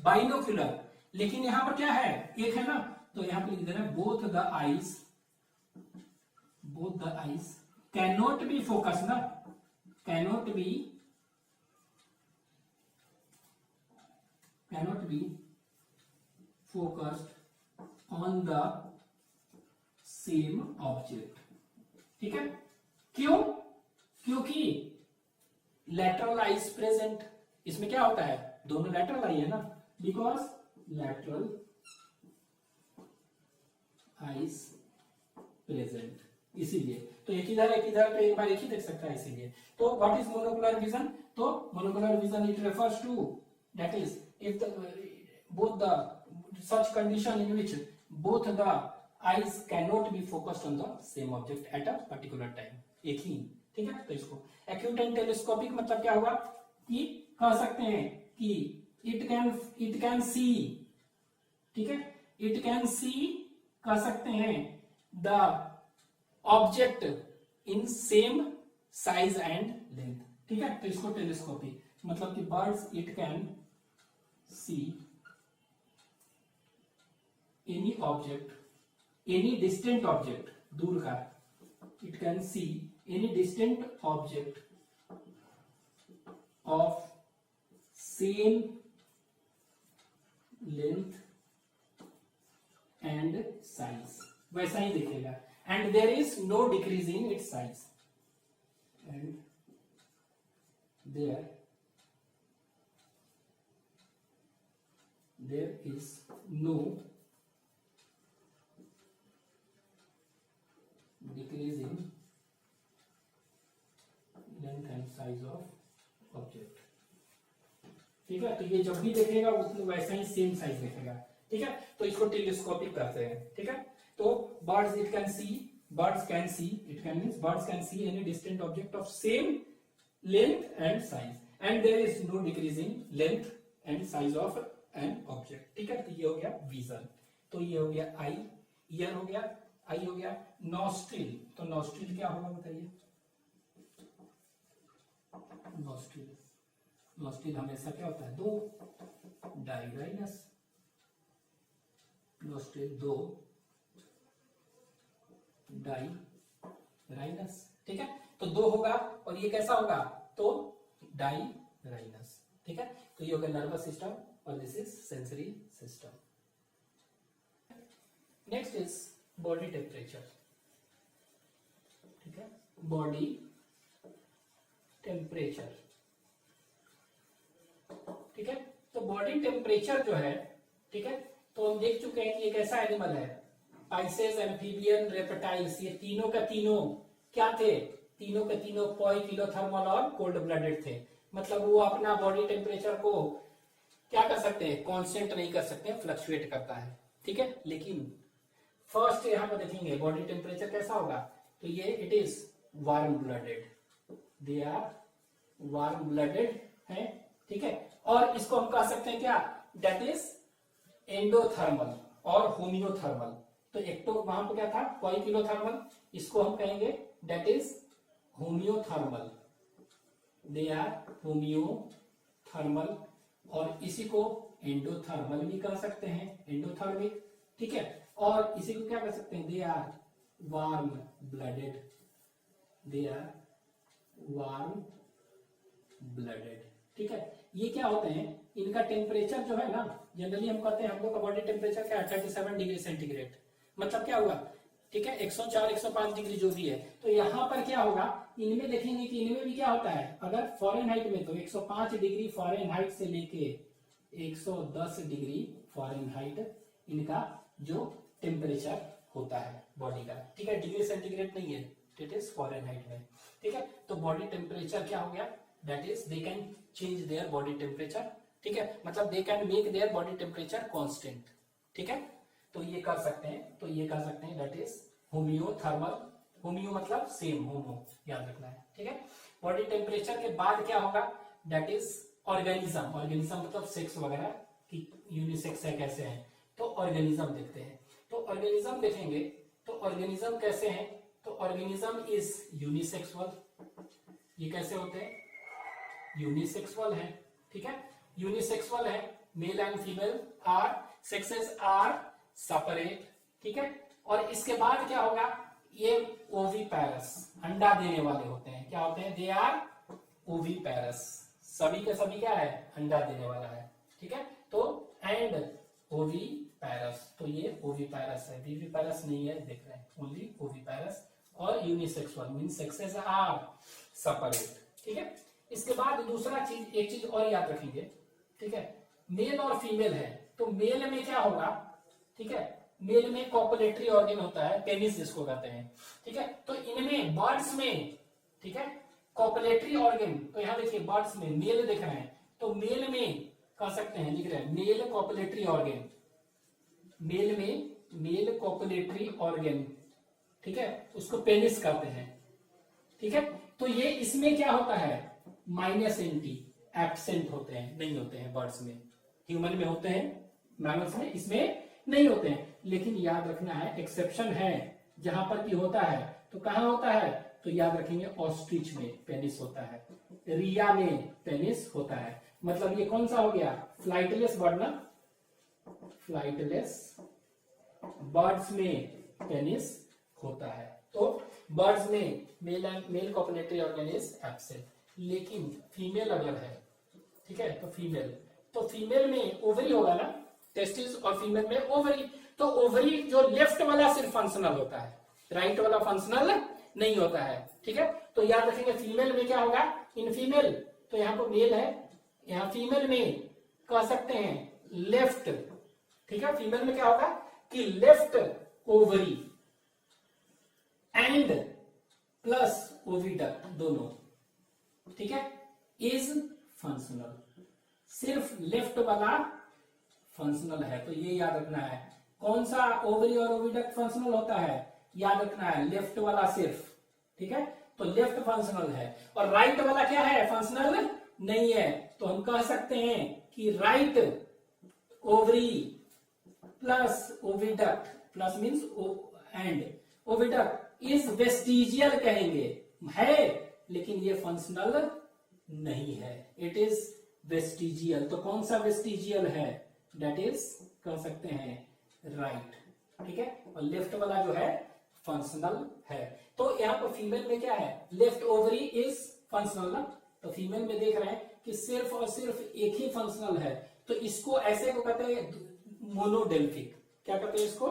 बाइनोक्यूलर। लेकिन यहां पर क्या है, एक है ना, तो यहां पर लिख देना both the eyes, both the eyes can not be focused ना, cannot be focused on the same object, ठीक है। क्यों, क्योंकि लैटरल आईज प्रेजेंट, इसमें क्या होता है, दोनों लैटरल आई है ना, बिकॉज लैटरल आईज प्रेजेंट, इसीलिए। तो एक इधर एक इधर, तो एक बार एक ही देख सकता है, इसीलिए। तो व्हाट इज मोनोकुलर विजन, तो monocular vision it refers to, that is if both the such condition in which both the eyes cannot be focused on the same object at a particular time, एक ही, ठीक है। तो इसको acute and telescopic मतलब क्या हुआ कि कह सकते हैं कि इट कैन सी, ठीक है, इट कैन सी, कह सकते हैं the object in same size and length, ठीक है। तो इसको टेलीस्कोपिक मतलब कि birds it can C any object, any distant object, दूर का, it can see any distant object of same length and size, वैसा ही दिखेगा, and there is no decrease in its size, and there is no decrease in length and size of object, ठीक है। तो ये जब भी देखेगा उसमें वैसा ही सेम साइज देखेगा, ठीक है। तो इसको टेलीस्कोपिक कहते हैं, ठीक है। तो birds it can see, birds can see, it can means birds can see any distant object of same length and size, and there is no decrease in length and size of an object, ठीक है। तो ये हो गया vision. तो ये हो गया आई, ईयर हो गया, आई हो गया, नॉस्ट्रिल। तो नॉस्ट्रिल क्या होगा बताइए, नोस्टिल, नोस्टिल हमेशा क्या होता है, 2 डाइराइनस, नोस्टिल 2 डाइराइनस, ठीक है। तो 2 होगा और ये कैसा होगा, तो डाइराइनस, ठीक है। तो ये हो गया नर्वस सिस्टम और this is sensory system. Next is body temperature, ठीक है, बॉडी टेम्परेचर, ठीक है। तो बॉडी टेम्परेचर जो है, ठीक है, तो हम देख चुके हैं कि ये कैसा एनिमल है, पाइसेस, एम्फीबियन, रेप्टाइल्स, ये तीनों का तीनों क्या थे, तीनों के तीनों पोइकिलोथर्मल और कोल्ड ब्लडेड थे। मतलब वो अपना बॉडी टेम्परेचर को क्या कर सकते हैं, कांस्टेंट नहीं कर सकते, फ्लक्चुएट करता है, ठीक है। लेकिन फर्स्ट यहां पर देखेंगे बॉडी टेम्परेचर कैसा होगा, तो ये it is warm blooded, they are warm blooded है, ठीक है। और इसको हम कह सकते हैं क्या, दैट इज एंडोथर्मल और होमियोथर्मल। तो एक तो वहां पर क्या था, पोइकिलोथर्मल, इसको हम कहेंगे that is homeothermal, they are homeothermal, और इसी को एंडोथर्मल भी कह सकते हैं, एंडोथर्मिक, ठीक है। और इसी को क्या कह सकते हैं, they are warm blooded, they are warm blooded, ठीक है। ये क्या होते हैं, इनका टेम्परेचर जो है ना, जनरली हम कहते हैं हम लोग का बॉडी टेम्परेचर क्या है, 37 डिग्री सेंटीग्रेड, मतलब क्या हुआ, ठीक है, 104 105 डिग्री जो भी है। तो यहाँ पर क्या होगा, इनमें देखेंगे कि इनमें भी क्या होता है, अगर फॉरेनहाइट में तो 105 डिग्री फॉरेनहाइट से लेके 110 डिग्री फॉरेनहाइट इनका जो टेम्परेचर होता है बॉडी का, ठीक है, डिग्री सेंटीग्रेड नहीं है, इट इज फॉरेनहाइट में, ठीक है। तो बॉडी टेम्परेचर क्या हो गया, that is they can change their body temperature, ठीक है, मतलब they can make their body temperature constant, ठीक है। तो ये कर सकते हैं, तो ये कर सकते हैं, दैट इज होमियोथर्मल, होमियो मतलब सेम, होमो याद रखना है, ठीक है। बॉडी टेम्परेचर के बाद क्या होगा, दैट इज ऑर्गेनिज्म, ऑर्गेनिज्म मतलब सेक्स वगैरह कि यूनिसेक्स है कैसे हैं, तो ऑर्गेनिज्म देखते हैं। तो ऑर्गेनिज्म देखेंगे तो ऑर्गेनिज्म कैसे हैं, तो ऑर्गेनिज्म इज यूनिसेक्सुअल, ये कैसे होते हैं, यूनिसेक्सुअल है, ठीक है, यूनिसेक्सुअल है, male and female are sexes are separate, ठीक है। और इसके बाद क्या होगा, ये ओविपेरस, अंडा देने वाले होते हैं, क्या होते हैं, दे आर ओविपेरस, सभी के सभी क्या है, अंडा देने वाला है, ठीक है। तो एंड ओविपेरस, तो ये ओविपेरस है, विविपेरस नहीं है, देख रहे हैं, ओनली ओविपेरस। और unisexual mean sexes are separate, ठीक है। इसके बाद दूसरा चीज, एक चीज और याद रखेंगे, ठीक है, मेल और फीमेल है, तो मेल में क्या होगा, ठीक है, मेल में कॉपुलेटरी ऑर्गन होता है, पेनिस जिसको कहते हैं, ठीक है। तो इनमें बर्ड्स में, ठीक है, कॉपुलेटरी ऑर्गन, तो यहां देखिए बर्ड्स में मेल देख रहे हैं, तो मेल में कह सकते हैं, लिख रहे हैं मेल कॉपुलेटरी ऑर्गन, मेल में मेल कॉपुलेटरी ऑर्गन, ठीक है, उसको पेनिस कहते हैं, ठीक है। तो ये इसमें क्या होता है, माइनस एंटी एब्सेंट होते हैं, नहीं होते हैं बर्ड्स में, ह्यूमन में होते हैं, मैमल्स में इसमें नहीं होते हैं। लेकिन याद रखना है, एक्सेप्शन है, जहां पर भी होता है तो कहां होता है, तो याद रखेंगे ऑस्ट्रिच में पेनिस होता है, रिया में पेनिस होता है। मतलब ये कौन सा हो गया, फ्लाइटलेस बर्ड ना, फ्लाइटलेस बर्ड्स में पेनिस होता है। तो बर्ड्स में male copulatory organ is absent, लेकिन फीमेल अगर है, ठीक है, तो फीमेल में ओवरी होगा ना, टेस्टिस, और फीमेल में ओवरी। तो ओवरी जो लेफ्ट वाला सिर्फ फंक्शनल होता है, राइट वाला फंक्शनल नहीं होता है, ठीक है। तो याद रखेंगे फीमेल में क्या होगा, इन फीमेल, तो यहाँ पर मेल है, यहाँ फीमेल में कह सकते हैं लेफ्ट, ठीक है, फीमेल में क्या होगा कि left ovary and plus oviduct दोनों, ठीक है, इज फंक्शनल, सिर्फ लेफ्ट वाला फंक्शनल है। तो ये याद रखना है, कौन सा ओवरी और ओविडक्ट फंक्शनल होता है, याद रखना है लेफ्ट वाला सिर्फ, ठीक है। तो लेफ्ट फंक्शनल है और राइट वाला क्या है, फंक्शनल नहीं है। तो हम कह सकते हैं कि right ovary plus oviduct, plus means and oviduct is vestigial कहेंगे, है, लेकिन ये फंक्शनल नहीं है, इट इज वेस्टिजियल। तो कौन सा वेस्टिजियल है? दैट इज कह सकते हैं राइट, ठीक है। और लेफ्ट वाला जो है फंक्शनल है। तो यहाँ पर फीमेल में क्या है? लेफ्ट ओवरी इज फंक्शनल ना, तो फीमेल में देख रहे हैं कि सिर्फ और सिर्फ एक ही फंक्शनल है। तो इसको ऐसे को कहते हैं मोनोडेल्फिक। क्या कहते हैं इसको?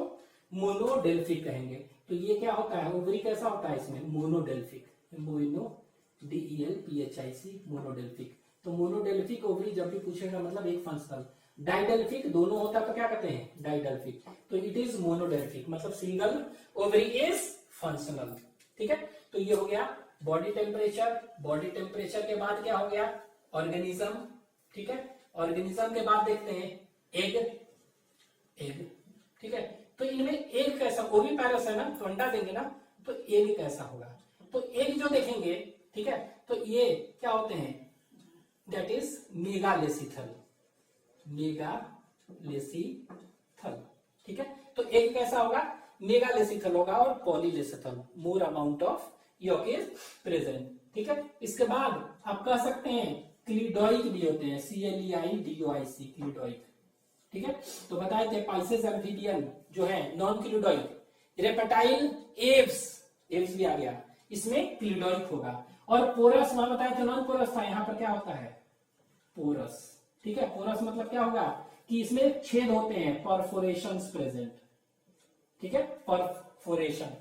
मोनोडेल्फिक कहेंगे। तो ये क्या होता है? ओवरी कैसा होता है इसमें? मोनोडेल्फिक, मोनो DELPHIC, मोनोडेल्फिक। तो मोनोडेल्फिक ओवरी जब भी पूछेगा मतलब एक फंक्शनल। डाइडेल्फिक दोनों होता तो क्या कहते हैं? डाइडेल्फिक। तो इट इज मोनोडेल्फिक, मतलब सिंगल ओवरी इज फंक्शनल, ठीक है। तो ये हो गया बॉडी टेम्परेचर। बॉडी टेम्परेचर के बाद क्या हो गया? ऑर्गेनिज्म, ठीक है। ऑर्गेनिज्म के बाद देखते हैं एग, एग, ठीक है। तो इनमें एग कैसा? वो भी पैरस है ना, तो अंडा देंगे ना, तो एग कैसा होगा? तो एग जो देखेंगे, ठीक है, तो ये क्या होते हैं? दैट इज मेगालेसिथल, मेगालेसिथल, ठीक है। तो एग कैसा होगा? मेगालेसिथल होगा और polylecithal, more amount of yolk is present, ठीक है। इसके बाद आप कह सकते हैं क्लिडोइक भी होते हैं, CLEIDOIC, क्लिडोइक, ठीक है। तो बताए थे पाइसेस एम्फीबियन जो है नॉन क्लिडोइक, रेप्टाइल एव्स, एव्स भी आ गया, इसमें क्लिडोइक होगा। और पोरस वहां बताया था नॉन पोरस था, यहां पर क्या होता है? पोरस, ठीक है। पोरस मतलब क्या होगा? कि इसमें छेद होते हैं, परफोरेशंस प्रेजेंट, ठीक है, परफोरेशन,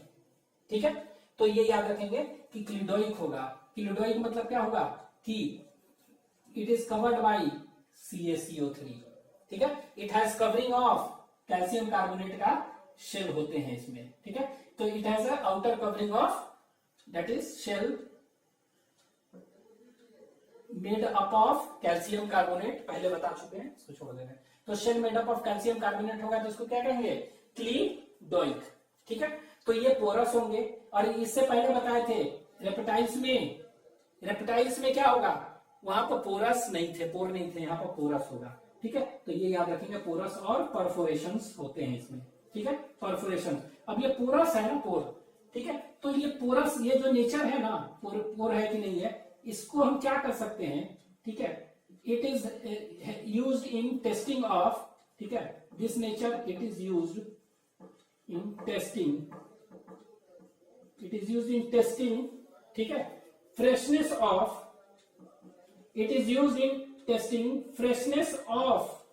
ठीक है। तो ये याद रखेंगे कि क्लिडोइक होगा। क्लिडोइक मतलब क्या होगा? कि it is covered by CaCO3, ठीक है। It has covering of calcium carbonate का शेल होते हैं इसमें, ठीक है। तो it has a outer covering of that is shell made up of calcium carbonate, पहले बता चुके हैं, इसको छोड़ देना। तो shell made up of calcium carbonate होगा, तो इसको क्या कहेंगे? क्लिडोइक, ठीक है। तो ये पोरस होंगे। और इससे पहले बताए थे रेप्टाइल्स में, रेप्टाइल्स में क्या होगा? वहां पर पोरस नहीं थे, पोर नहीं थे, यहाँ पर पोरस होगा, ठीक है। तो ये याद रखेंगे, पोरस और परफोरेशंस होते हैं इसमें, ठीक है, परफोरेशन। अब ये पोरस है ना, पोर, ठीक है। तो ये पोरस, ये जो नेचर है ना, पोर है कि नहीं है, इसको हम क्या कर सकते हैं, ठीक है। It is used in testing of, ठीक है, this nature it is used in testing, it is used in testing, ठीक है, freshness of, it is used in testing freshness of,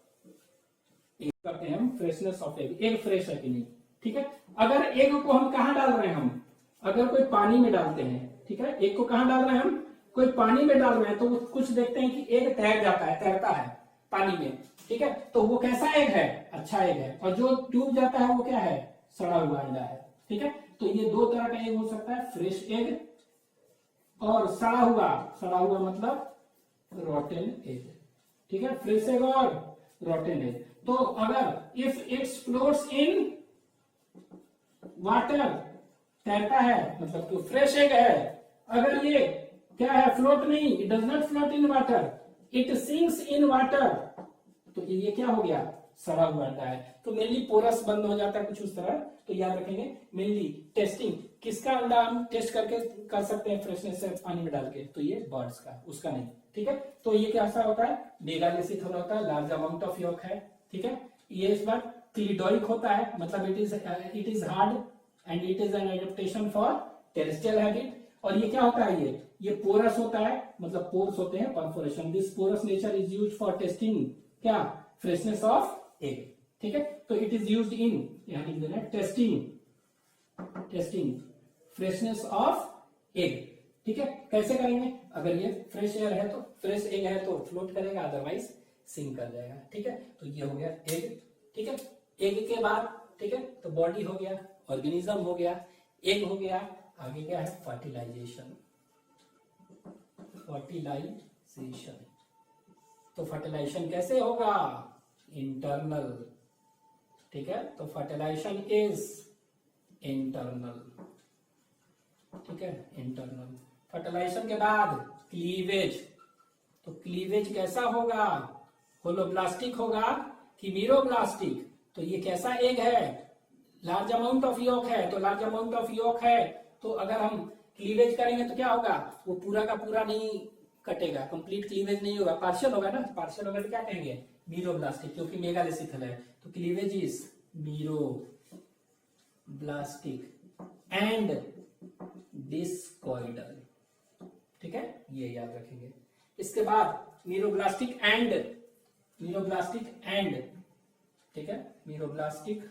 करते हैं हम freshness of egg, egg fresh है कि नहीं, ठीक है। अगर एग को हम कहां डाल रहे हैं? हम अगर कोई पानी में डालते हैं, ठीक है, एग को कहां डाल रहे हैं? हम कोई पानी में डाल रहे हैं, तो कुछ देखते हैं कि एग तैर जाता है, तैरता है पानी में, ठीक है। तो वो कैसा एग है? अच्छा एग है। और जो डूब जाता है वो क्या है? सड़ा हुआ अंडा है, ठीक है। तो ये दो तरह का एग हो सकता है, फ्रेश एग और सड़ा हुआ मतलब रॉटेन एग, ठीक है, फ्रेश एग और रॉटेन एग। तो अगर if it's floats in water, तैरता है मतलब तो फ्रेश एग है। अगर ये क्या है? फ्लोट नहीं, it does not float in water, it sinks in water, तो ये क्या हो गया? सड़ा हुआ अंडा है। तो मेनली पोरस बंद हो जाता है कुछ उस तरह। तो याद रखेंगे मेनली टेस्टिंग किसका अंडा हम टेस्ट करके कर सकते हैं फ्रेशनेस से पानी में डाल के? तो ये बर्ड्स का, उसका नहीं, ठीक है। तो ये कैसा होता है? मेगालेसिथल होता है, लार्ज अमाउंट ऑफ यॉक है, ठीक है। ये इस बार क्लिडोइक होता है, मतलब it is hard and it is an adaptation for terrestrial habit. और ये क्या होता है? ये पोरस होता है, मतलब पोर्स होते हैं, perforation. This porous nature is used for testing क्या? फ्रेशनेस ऑफ एग, ठीक है। तो इट इज यूज्ड इन, यहां लिख देना, टेस्टिंग फ्रेशनेस ऑफ एग, ठीक है। कैसे करेंगे? अगर ये फ्रेश एयर है तो, फ्रेश एग है तो फ्लोट करेगा, अदरवाइज सिंक कर जाएगा, ठीक है। तो ये हो गया एग, ठीक है। एग के बाद, ठीक है, तो बॉडी हो गया, ऑर्गेनिज्म हो गया, एग हो गया, आगे क्या है? Fertilisation, fertilisation. तो फर्टिलाइजेशन कैसे होगा? इंटरनल, ठीक है। तो फर्टिलाइजेशन इज इंटरनल, ठीक है, इंटरनल। फर्टिलाइजेशन के बाद क्लीवेज। तो क्लीवेज कैसा होगा? होलोब्लास्टिक होगा कि मीरोब्लास्टिक? तो ये कैसा एग है? लार्ज अमाउंट ऑफ यॉक है, तो लार्ज अमाउंट ऑफ यॉक है तो अगर हम क्लीवेज करेंगे तो क्या होगा? वो पूरा का पूरा नहीं कटेगा, कंप्लीट क्लीवेज नहीं होगा, पार्शियल होगा ना, पार्शियल होगा तो क्या कहेंगे, मीरोब्लास्टिक, क्योंकि मेगालेसिथल है, तो cleavage is meroblastic and discoidal, ठीक है, ये याद रखेंगे। इसके बाद मीरोब्लास्टिक एंड, ठीक है, मीरोब्लास्टिक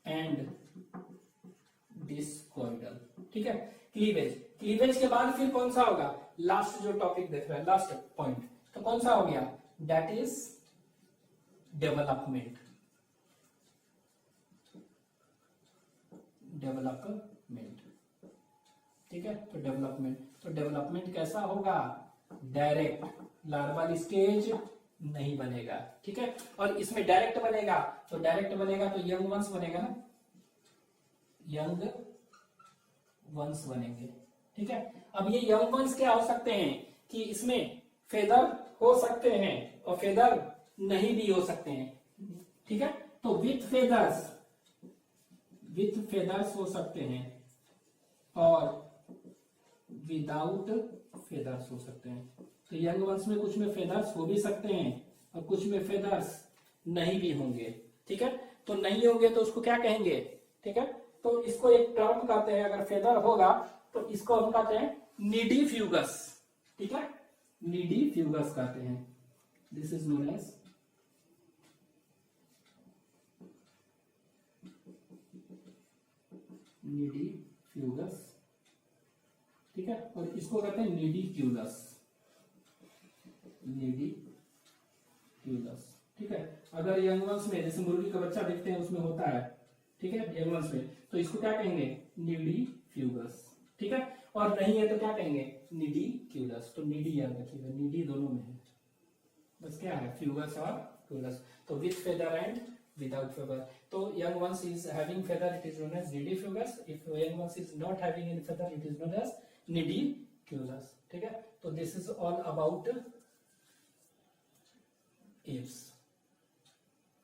एंड डिस्कॉइडल, ठीक है। क्लीवेज के बाद फिर कौन सा होगा, लास्ट जो टॉपिक देख रहे हैं, लास्ट पॉइंट, तो कौन सा हो गया, दैट इज डेवलपमेंट, ठीक है। तो डेवलपमेंट कैसा होगा, डायरेक्ट, लार्वल स्टेज नहीं बनेगा, ठीक है। और इसमें डायरेक्ट बनेगा, तो यंग वंस बनेगा ना, यंग वंस बनेंगे, ठीक है। अब ये यंग वंस क्या हो सकते हैं कि इसमें फेदर हो सकते हैं और फेदर नहीं भी हो सकते हैं, ठीक है। तो विथ फेदर्स हो सकते हैं और विदाउट फेदर्स हो सकते हैं। तो यंग वंस में कुछ में फेदर्स हो भी सकते हैं और कुछ में फेदर्स नहीं भी होंगे, ठीक है। तो नहीं होंगे तो उसको क्या कहेंगे, ठीक है। तो इसको एक टर्म कहते हैं, अगर फेदर होगा तो इसको हम कहते हैं निडीफ्यूगस, ठीक है, निडीफ्यूगस कहते हैं, दिस इज नोन एज निडीफ्यूगस, ठीक है। और इसको कहते हैं निडीक्यूलस, ठीक है। अगर यंग वंस में जैसे मुर्गी का बच्चा देखते हैं उसमें होता है, ठीक है, यंग वंस में, तो इसको क्या कहेंगे, निडीफ्यूगस, ठीक है। और नहीं है तो क्या कहेंगे, निडीक्यूलस। तो निडी याद रखिएगा, निडी दोनों में है, बस क्या है, फ्यूगस और क्यूलस। तो with feather and without feather. So young ones is having feather, it is known as nidifugus. If young ones is not having any feather, it is known as nidiculus, ठीक है। तो this is all about apes.